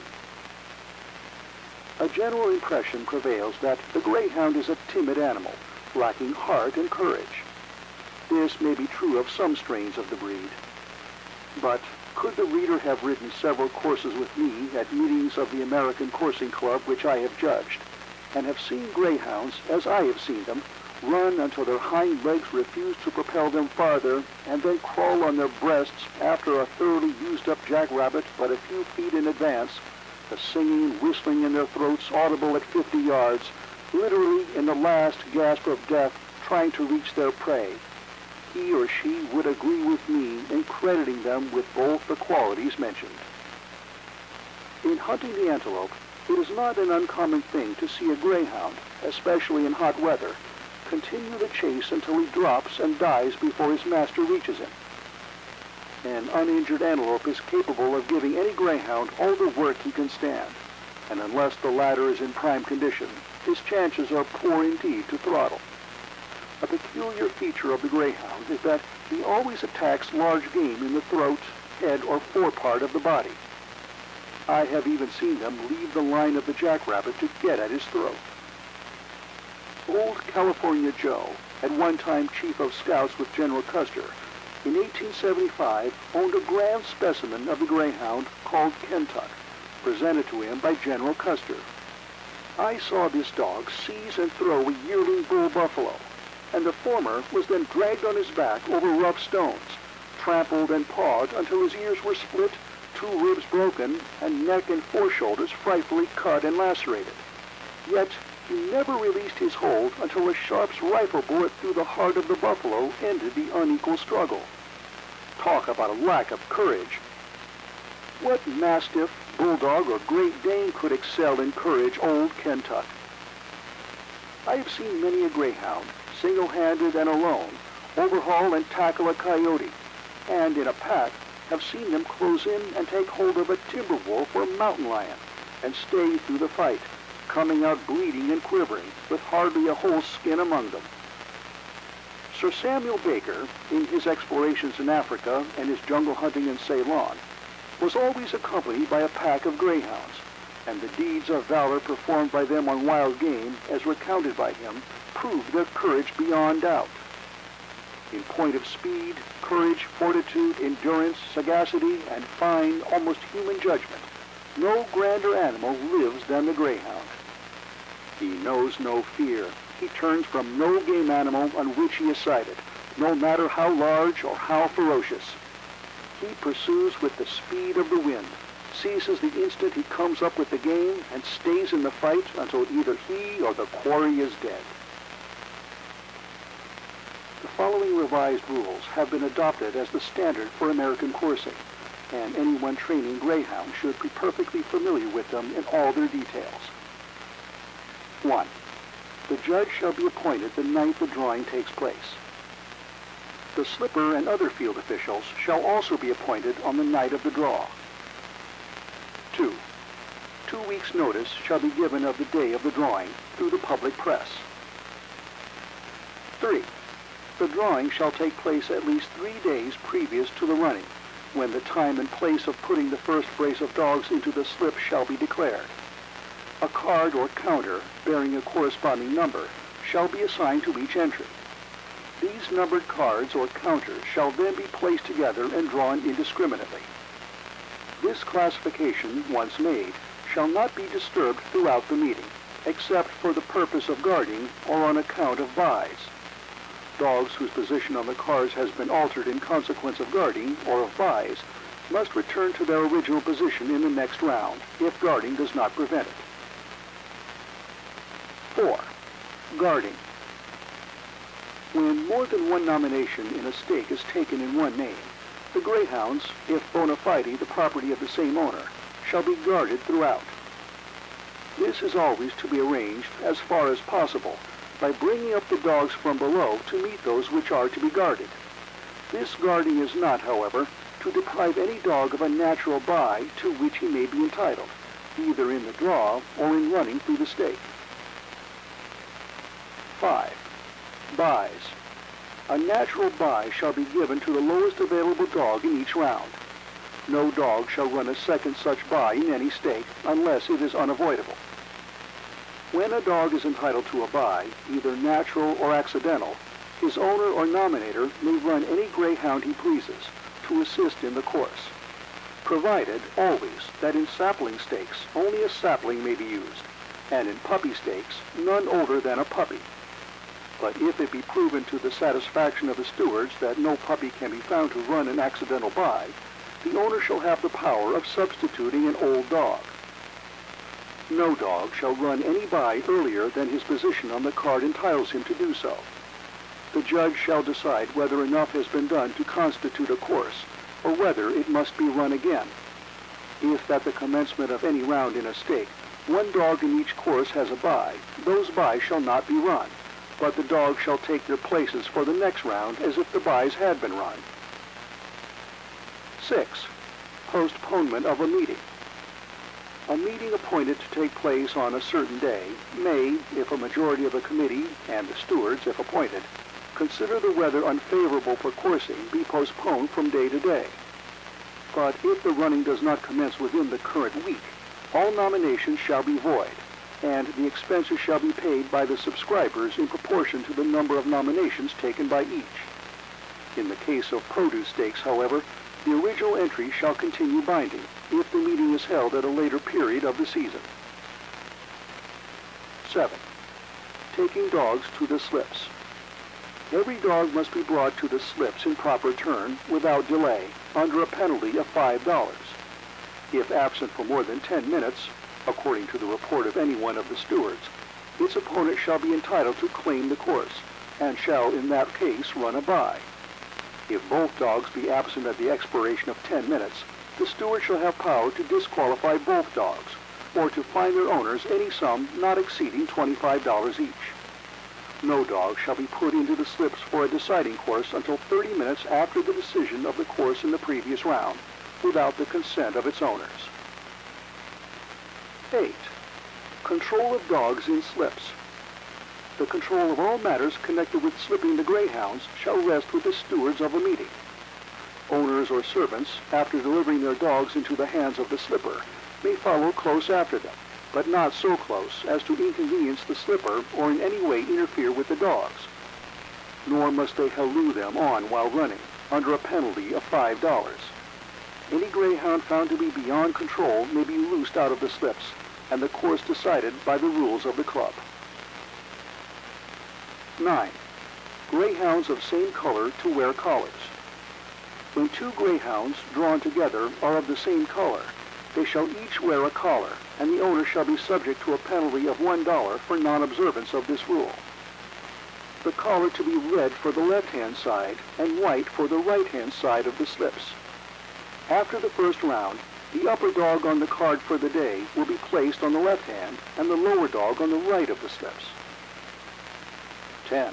A: A general impression prevails that the Greyhound is a timid animal, lacking heart and courage. This may be true of some strains of the breed. But could the reader have ridden several courses with me at meetings of the American Coursing Club which I have judged, and have seen greyhounds, as I have seen them, run until their hind legs refuse to propel them farther, and then crawl on their breasts after a thoroughly used-up jackrabbit but a few feet in advance, the singing and whistling in their throats audible at 50 yards, literally in the last gasp of death, trying to reach their prey. He or she would agree with me in crediting them with both the qualities mentioned. In hunting the antelope, it is not an uncommon thing to see a greyhound, especially in hot weather, continue the chase until he drops and dies before his master reaches him. An uninjured antelope is capable of giving any greyhound all the work he can stand, and unless the latter is in prime condition, his chances are poor indeed to throttle. A peculiar feature of the greyhound is that he always attacks large game in the throat, head, or forepart of the body. I have even seen them leave the line of the jackrabbit to get at his throat. Old California Joe, at one time chief of scouts with General Custer, in 1875 owned a grand specimen of the greyhound called Kentuck, presented to him by General Custer. I saw this dog seize and throw a yearling bull buffalo, and the former was then dragged on his back over rough stones, trampled and pawed until his ears were split, 2 ribs broken, and neck and foreshoulders frightfully cut and lacerated. Yet he never released his hold until a sharp's rifle bullet through the heart of the buffalo ended the unequal struggle. Talk about a lack of courage. What mastiff, bulldog, or Great Dane could excel in courage old Kentuck? I have seen many a greyhound, single-handed and alone, overhaul and tackle a coyote, and in a pack have seen them close in and take hold of a timber wolf or mountain lion and stay through the fight, coming out bleeding and quivering, with hardly a whole skin among them. Sir Samuel Baker, in his explorations in Africa and his jungle hunting in Ceylon, was always accompanied by a pack of greyhounds, and the deeds of valor performed by them on wild game, as recounted by him, proved their courage beyond doubt. In point of speed, courage, fortitude, endurance, sagacity, and fine, almost human judgment, no grander animal lives than the greyhound. He knows no fear. He turns from no game animal on which he is sighted, no matter how large or how ferocious. He pursues with the speed of the wind, seizes the instant he comes up with the game, and stays in the fight until either he or the quarry is dead. The following revised rules have been adopted as the standard for American coursing, and anyone training greyhound should be perfectly familiar with them in all their details. 1. The judge shall be appointed the night the drawing takes place. The slipper and other field officials shall also be appointed on the night of the draw. 2. 2 weeks' notice shall be given of the day of the drawing through the public press. 3. The drawing shall take place at least 3 days previous to the running, when the time and place of putting the first brace of dogs into the slip shall be declared. A card or counter bearing a corresponding number shall be assigned to each entry. These numbered cards or counters shall then be placed together and drawn indiscriminately. This classification, once made, shall not be disturbed throughout the meeting, except for the purpose of guarding or on account of buys. Dogs whose position on the cards has been altered in consequence of guarding or of buys must return to their original position in the next round, if guarding does not prevent it. 4. Guarding. When more than one nomination in a stake is taken in one name, the greyhounds, if bona fide the property of the same owner, shall be guarded throughout. This is always to be arranged, as far as possible, by bringing up the dogs from below to meet those which are to be guarded. This guarding is not, however, to deprive any dog of a natural buy to which he may be entitled, either in the draw or in running through the stake. 5. Buys. A natural buy shall be given to the lowest available dog in each round. No dog shall run a second such buy in any stake unless it is unavoidable. When a dog is entitled to a buy, either natural or accidental, his owner or nominator may run any greyhound he pleases to assist in the course, provided always that in sapling stakes only a sapling may be used, and in puppy stakes, none older than a puppy. But if it be proven to the satisfaction of the stewards that no puppy can be found to run an accidental bye, the owner shall have the power of substituting an old dog. No dog shall run any bye earlier than his position on the card entitles him to do so. The judge shall decide whether enough has been done to constitute a course, or whether it must be run again. If at the commencement of any round in a stake, one dog in each course has a bye, those byes shall not be run, but the dogs shall take their places for the next round as if the byes had been run. 6. Postponement of a meeting. A meeting appointed to take place on a certain day may, if a majority of the committee, and the stewards, if appointed, consider the weather unfavorable for coursing, be postponed from day to day. But if the running does not commence within the current week, all nominations shall be void, and the expenses shall be paid by the subscribers in proportion to the number of nominations taken by each. In the case of produce stakes, however, the original entry shall continue binding if the meeting is held at a later period of the season. 7. Taking dogs to the slips. Every dog must be brought to the slips in proper turn, without delay, under a penalty of $5. If absent for more than 10 minutes, according to the report of any one of the stewards, its opponent shall be entitled to claim the course, and shall in that case run a bye. If both dogs be absent at the expiration of 10 minutes, the steward shall have power to disqualify both dogs, or to fine their owners any sum not exceeding $25 each. No dog shall be put into the slips for a deciding course until 30 minutes after the decision of the course in the previous round, without the consent of its owners. 8. Control of dogs in slips. The control of all matters connected with slipping the greyhounds shall rest with the stewards of a meeting. Owners or servants, after delivering their dogs into the hands of the slipper, may follow close after them, but not so close as to inconvenience the slipper or in any way interfere with the dogs. Nor must they halloo them on while running, under a penalty of $5. Any greyhound found to be beyond control may be loosed out of the slips, and the course decided by the rules of the club. 9. Greyhounds of same color to wear collars. When two greyhounds drawn together are of the same color, they shall each wear a collar, and the owner shall be subject to a penalty of $1 for non-observance of this rule. The collar to be red for the left-hand side and white for the right-hand side of the slips. After the first round, the upper dog on the card for the day will be placed on the left hand and the lower dog on the right of the slips. 10.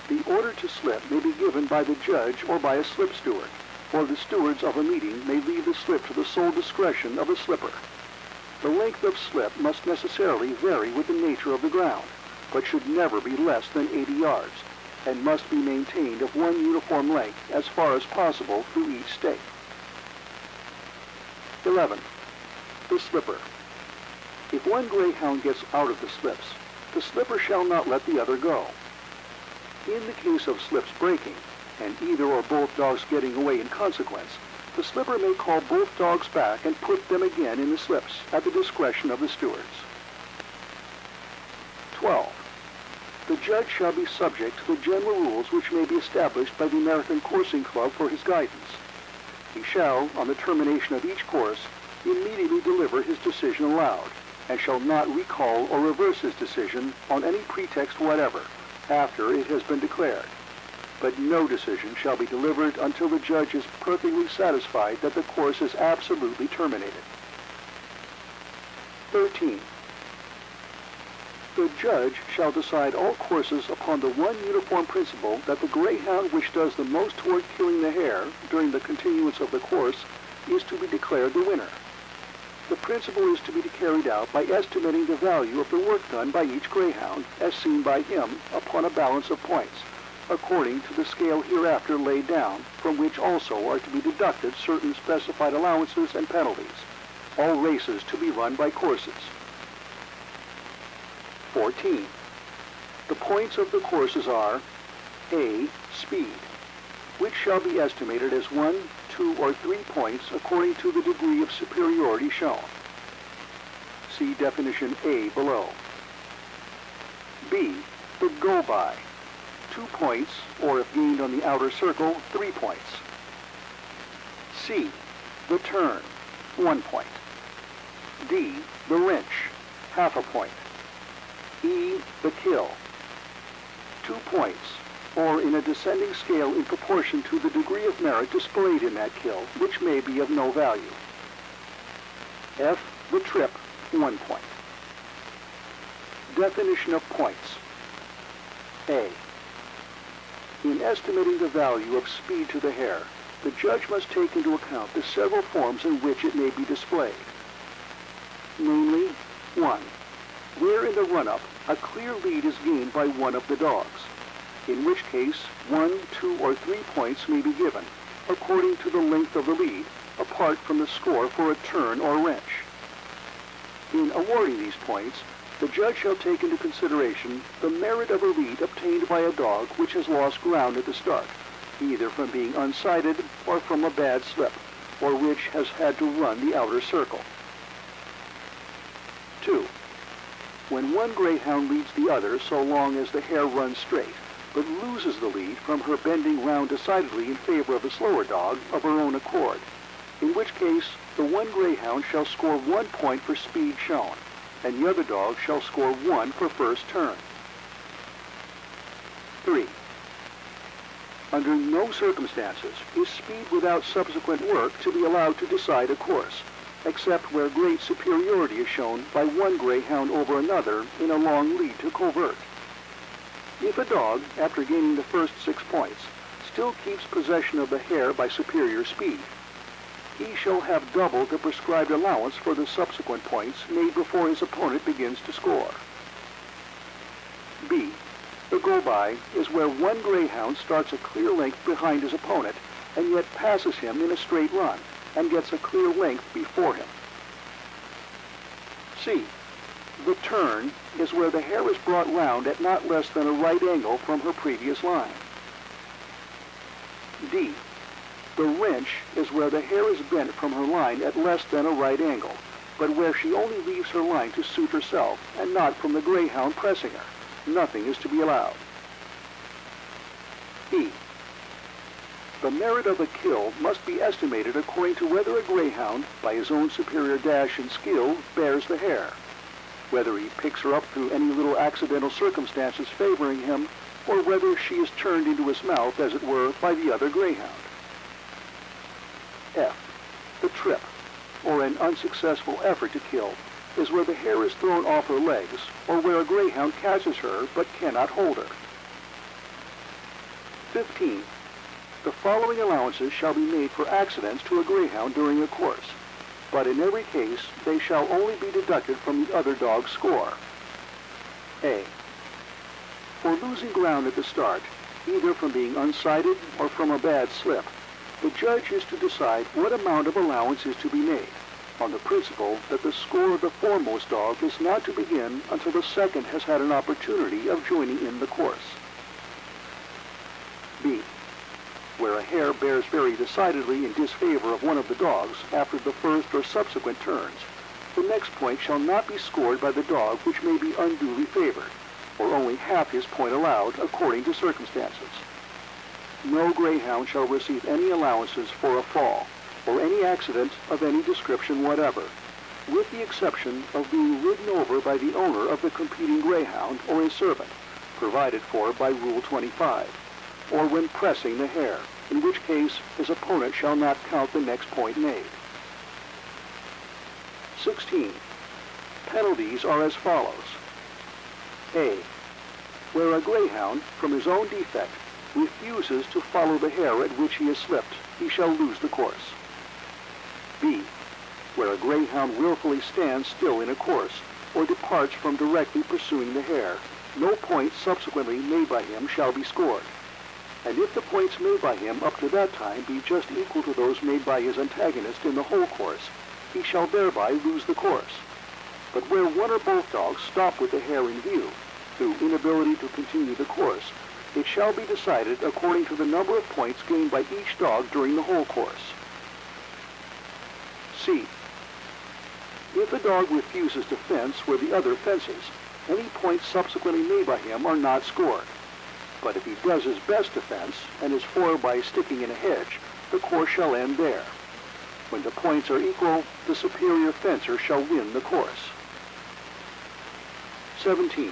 A: The order to slip may be given by the judge or by a slip steward, or the stewards of a meeting may leave the slip to the sole discretion of the slipper. The length of slip must necessarily vary with the nature of the ground, but should never be less than 80 yards, and must be maintained of one uniform length as far as possible through each stake. 11. The slipper. If one greyhound gets out of the slips, the slipper shall not let the other go. In the case of slips breaking, and either or both dogs getting away in consequence, the slipper may call both dogs back and put them again in the slips at the discretion of the stewards. 12. The judge shall be subject to the general rules which may be established by the American Coursing Club for his guidance. He shall, on the termination of each course, immediately deliver his decision aloud, and shall not recall or reverse his decision on any pretext whatever after it has been declared. But no decision shall be delivered until the judge is perfectly satisfied that the course is absolutely terminated. 13. The judge shall decide all courses upon the one uniform principle that the greyhound which does the most toward killing the hare during the continuance of the course is to be declared the winner. The principle is to be carried out by estimating the value of the work done by each greyhound, as seen by him, upon a balance of points, according to the scale hereafter laid down, from which also are to be deducted certain specified allowances and penalties, all races to be run by courses. 14. The points of the courses are: A. Speed, which shall be estimated as 1, 2, or 3 points according to the degree of superiority shown. see definition A below. B, the go-by, 2 points, or if gained on the outer circle, 3 points. C, the turn, 1 point. D, the wrench, half a point. E, the kill, 2 points, or in a descending scale in proportion to the degree of merit displayed in that kill, which may be of no value. F, the trip, 1 point. Definition of points. A. In estimating the value of speed to the hare, the judge must take into account the several forms in which it may be displayed. Namely, 1. Where in the run-up a clear lead is gained by one of the dogs, in which case 1, 2, or 3 points may be given, according to the length of the lead, apart from the score for a turn or wrench. In awarding these points, the judge shall take into consideration the merit of a lead obtained by a dog which has lost ground at the start, either from being unsighted or from a bad slip, or which has had to run the outer circle. 2. When one greyhound leads the other so long as the hare runs straight, but loses the lead from her bending round decidedly in favor of the slower dog of her own accord, in which case the one greyhound shall score 1 point for speed shown, and the other dog shall score 1 for first turn. 3. Under no circumstances is speed without subsequent work to be allowed to decide a course, except where great superiority is shown by one greyhound over another in a long lead to covert. If a dog, after gaining the first 6 points, still keeps possession of the hare by superior speed, he shall have double the prescribed allowance for the subsequent points made before his opponent begins to score. B. The go-by is where one greyhound starts a clear length behind his opponent and yet passes him in a straight run and gets a clear length before him. C. The turn is where the hare is brought round at not less than a right angle from her previous line. D. The wrench is where the hare is bent from her line at less than a right angle, but where she only leaves her line to suit herself and not from the greyhound pressing her. Nothing is to be allowed. E. The merit of a kill must be estimated according to whether a greyhound, by his own superior dash and skill, bears the hare, whether he picks her up through any little accidental circumstances favoring him, or whether she is turned into his mouth, as it were, by the other greyhound. F. The trip, or an unsuccessful effort to kill, is where the hare is thrown off her legs, or where a greyhound catches her but cannot hold her. 15. The following allowances shall be made for accidents to a greyhound during a course, but in every case they shall only be deducted from the other dog's score. A. For losing ground at the start, either from being unsighted or from a bad slip, the judge is to decide what amount of allowance is to be made, on the principle that the score of the foremost dog is not to begin until the second has had an opportunity of joining in the course. B. Where a hare bears very decidedly in disfavor of one of the dogs after the first or subsequent turns, the next point shall not be scored by the dog which may be unduly favored, or only half his point allowed according to circumstances. No greyhound shall receive any allowances for a fall, or any accident of any description whatever, with the exception of being ridden over by the owner of the competing greyhound or a servant, provided for by Rule 25, or when pressing the hare, in which case his opponent shall not count the next point made. 16. Penalties are as follows. A. Where a greyhound, from his own defect, refuses to follow the hare at which he has slipped, he shall lose the course. B. Where a greyhound willfully stands still in a course, or departs from directly pursuing the hare, no points subsequently made by him shall be scored. And if the points made by him up to that time be just equal to those made by his antagonist in the whole course, he shall thereby lose the course. But where one or both dogs stop with the hare in view, through inability to continue the course, it shall be decided according to the number of points gained by each dog during the whole course. C. If a dog refuses to fence where the other fences, any points subsequently made by him are not scored. But if he does his best to fence and is foiled by sticking in a hedge, the course shall end there. When the points are equal, the superior fencer shall win the course. 17.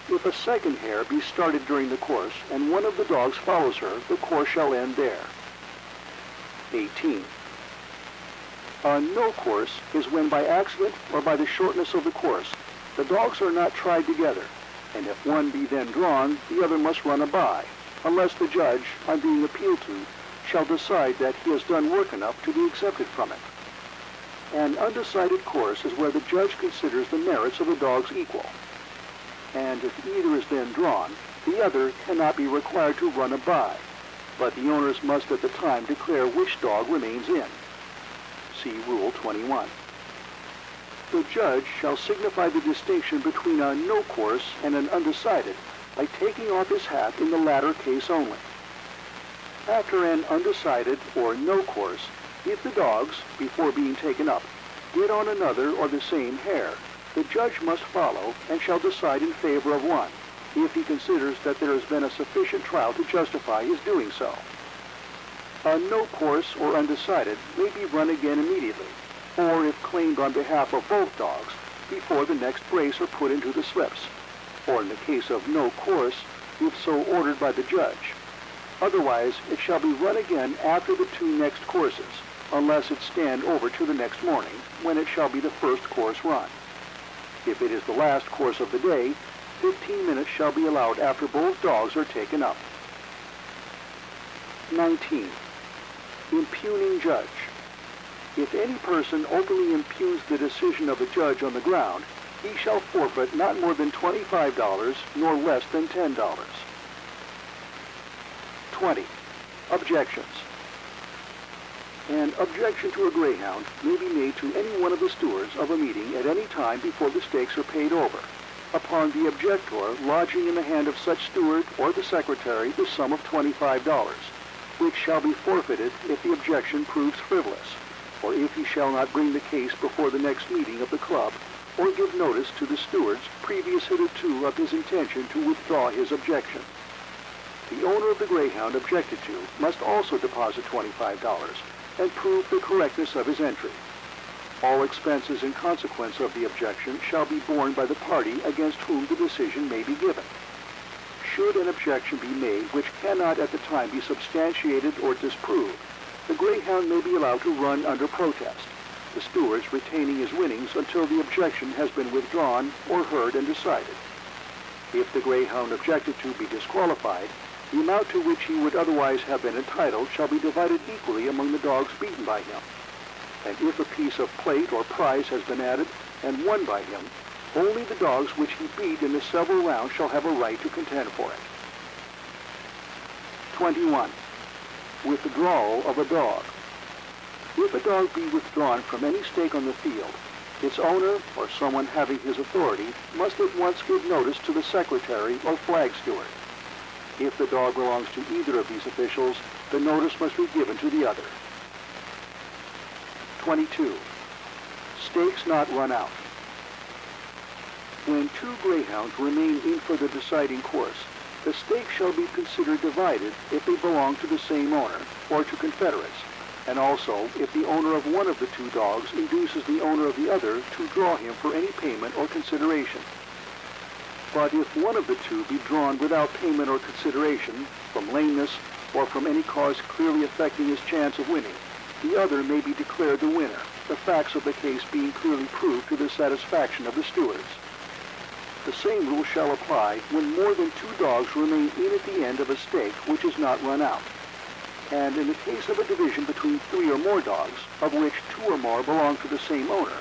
A: If a second hare be started during the course, and one of the dogs follows her, the course shall end there. 18. A no course is when by accident or by the shortness of the course, the dogs are not tried together, and if one be then drawn, the other must run a bye, unless the judge, on being appealed to, shall decide that he has done work enough to be accepted from it. An undecided course is where the judge considers the merits of the dogs equal, and if either is then drawn, the other cannot be required to run a bye, but the owners must at the time declare which dog remains in. See Rule 21. The judge shall signify the distinction between a no course and an undecided by taking off his hat in the latter case only. After an undecided or no course, if the dogs, before being taken up, get on another or the same hare, the judge must follow and shall decide in favor of one, if he considers that there has been a sufficient trial to justify his doing so. A no course or undecided may be run again immediately, or if claimed on behalf of both dogs, before the next brace are put into the slips, or in the case of no course, if so ordered by the judge. Otherwise, it shall be run again after the two next courses, unless it stand over to the next morning, when it shall be the first course run. If it is the last course of the day, 15 minutes shall be allowed after both dogs are taken up. 19. Impugning judge. If any person openly impugns the decision of a judge on the ground, he shall forfeit not more than $25 nor less than $10. 20. Objections. An objection to a greyhound may be made to any one of the stewards of a meeting at any time before the stakes are paid over, upon the objector lodging in the hand of such steward or the secretary the sum of $25, which shall be forfeited if the objection proves frivolous, or if he shall not bring the case before the next meeting of the club, or give notice to the stewards previous hitherto of his intention to withdraw his objection. The owner of the greyhound objected to must also deposit $25 and prove the correctness of his entry. All expenses in consequence of the objection shall be borne by the party against whom the decision may be given. Should an objection be made which cannot at the time be substantiated or disproved, the greyhound may be allowed to run under protest, the stewards retaining his winnings until the objection has been withdrawn or heard and decided. If the greyhound objected to be disqualified, the amount to which he would otherwise have been entitled shall be divided equally among the dogs beaten by him. And if a piece of plate or prize has been added and won by him, only the dogs which he beat in the several rounds shall have a right to contend for it. 21. Withdrawal of a dog. If a dog be withdrawn from any stake on the field, its owner or someone having his authority must at once give notice to the secretary or flag steward. If the dog belongs to either of these officials, the notice must be given to the other. 22. Stakes not run out. When two greyhounds remain in for the deciding course, the stakes shall be considered divided if they belong to the same owner or to confederates, and also if the owner of one of the two dogs induces the owner of the other to draw him for any payment or consideration. But if one of the two be drawn without payment or consideration, from lameness or from any cause clearly affecting his chance of winning, the other may be declared the winner, the facts of the case being clearly proved to the satisfaction of the stewards. The same rule shall apply when more than two dogs remain in at the end of a stake which is not run out. And in the case of a division between 3 or more dogs, of which 2 or more belong to the same owner,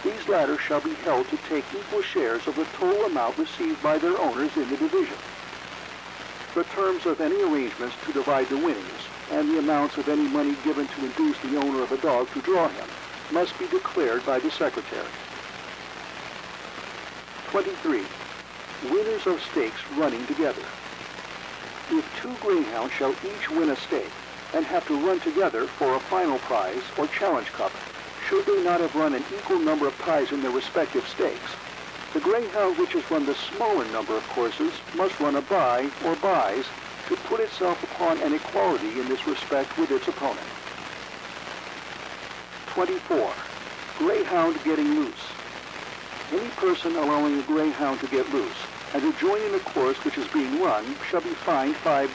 A: these latter shall be held to take equal shares of the total amount received by their owners in the division. The terms of any arrangements to divide the winnings and the amounts of any money given to induce the owner of a dog to draw him must be declared by the secretary. 23. Winners of stakes running together. If 2 greyhounds shall each win a stake and have to run together for a final prize or challenge cup, should they not have run an equal number of ties in their respective stakes. The greyhound which has run the smaller number of courses must run a bye or byes to put itself upon an equality in this respect with its opponent. 24. Greyhound getting loose. Any person allowing a greyhound to get loose and to join in a course which is being run shall be fined $5.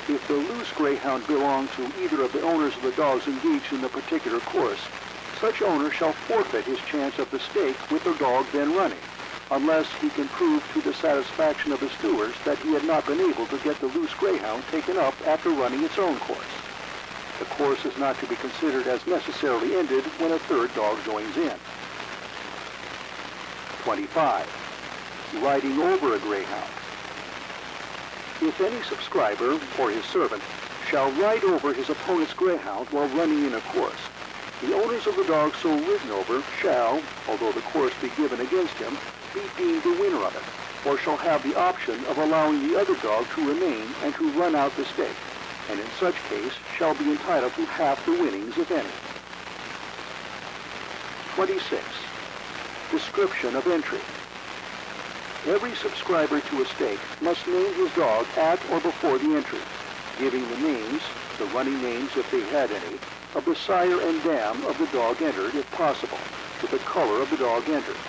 A: If the loose greyhound belong to either of the owners of the dogs engaged in the particular course, such owner shall forfeit his chance of the stake with the dog then running, unless he can prove to the satisfaction of the stewards that he had not been able to get the loose greyhound taken up after running its own course. The course is not to be considered as necessarily ended when a third dog joins in. 25. Riding over a greyhound. If any subscriber or his servant shall ride over his opponent's greyhound while running in a course, the owners of the dog so ridden over shall, although the course be given against him, be deemed the winner of it, or shall have the option of allowing the other dog to remain and to run out the stake, and in such case shall be entitled to half the winnings, if any. 26. Description of entry. Every subscriber to a stake must name his dog at or before the entry, giving the names, the running names if they had any, of the sire and dam of the dog entered, if possible, with the color of the dog entered.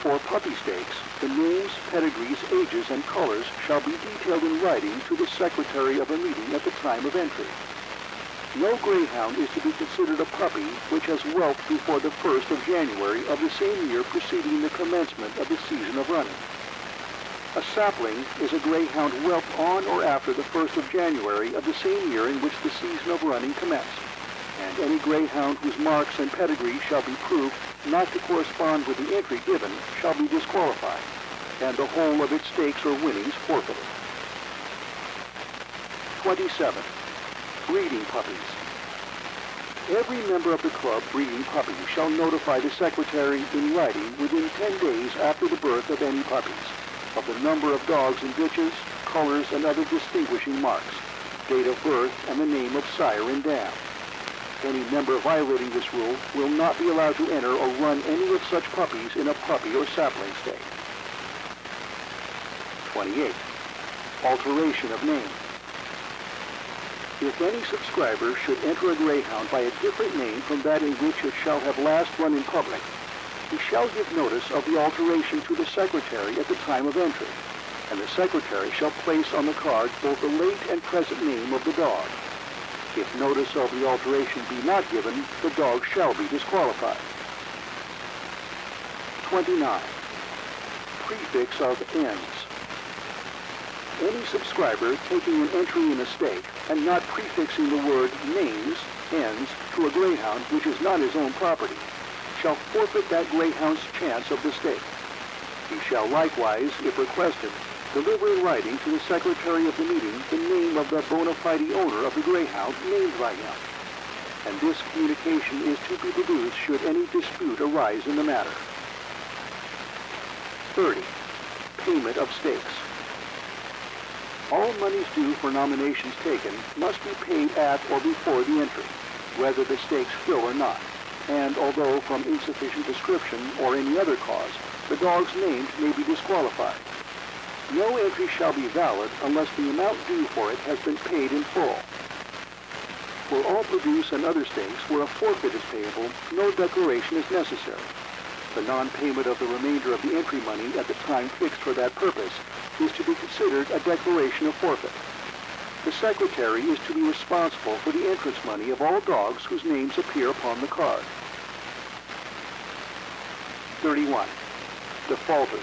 A: For puppy stakes, the names, pedigrees, ages, and colors shall be detailed in writing to the secretary of a meeting at the time of entry. No greyhound is to be considered a puppy which has whelped before the 1st of January of the same year preceding the commencement of the season of running. A sapling is a greyhound whelped on or after the 1st of January of the same year in which the season of running commenced, and any greyhound whose marks and pedigree shall be proved not to correspond with the entry given shall be disqualified, and the whole of its stakes or winnings forfeited. 27. Breeding puppies. Every member of the club breeding puppies shall notify the secretary in writing within 10 days after the birth of any puppies, of the number of dogs in ditches, colors, and other distinguishing marks, date of birth, and the name of sire and dam. Any member violating this rule will not be allowed to enter or run any of such puppies in a puppy or sapling stake. 28. Alteration of name. If any subscriber should enter a greyhound by a different name from that in which it shall have last run in public, he shall give notice of the alteration to the secretary at the time of entry, and the secretary shall place on the card both the late and present name of the dog. If notice of the alteration be not given, the dog shall be disqualified. 29. Prefix of ends. Any subscriber taking an entry in a stake and not prefixing the word names, ends, to a greyhound which is not his own property, shall forfeit that greyhound's chance of the stake. He shall likewise, if requested, deliver in writing to the secretary of the meeting the name of the bona fide owner of the greyhound named by him, and this communication is to be produced should any dispute arise in the matter. 30. Payment of stakes. All monies due for nominations taken must be paid at or before the entry, whether the stakes fill or not, and although from insufficient description or any other cause, the dogs named may be disqualified. No entry shall be valid unless the amount due for it has been paid in full. For all produce and other stakes where a forfeit is payable, no declaration is necessary. The non-payment of the remainder of the entry money at the time fixed for that purpose is to be considered a declaration of forfeit. The secretary is to be responsible for the entrance money of all dogs whose names appear upon the card. 31. Defaulters.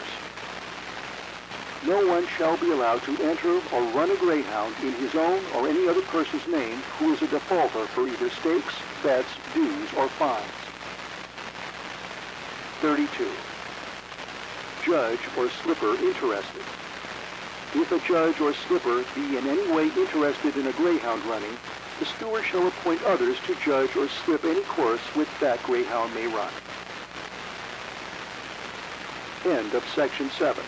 A: No one shall be allowed to enter or run a greyhound in his own or any other person's name who is a defaulter for either stakes, bets, dues, or fines. 32. Judge or slipper interested. If a judge or slipper be in any way interested in a greyhound running, the steward shall appoint others to judge or slip any course which that greyhound may run. End of section 7.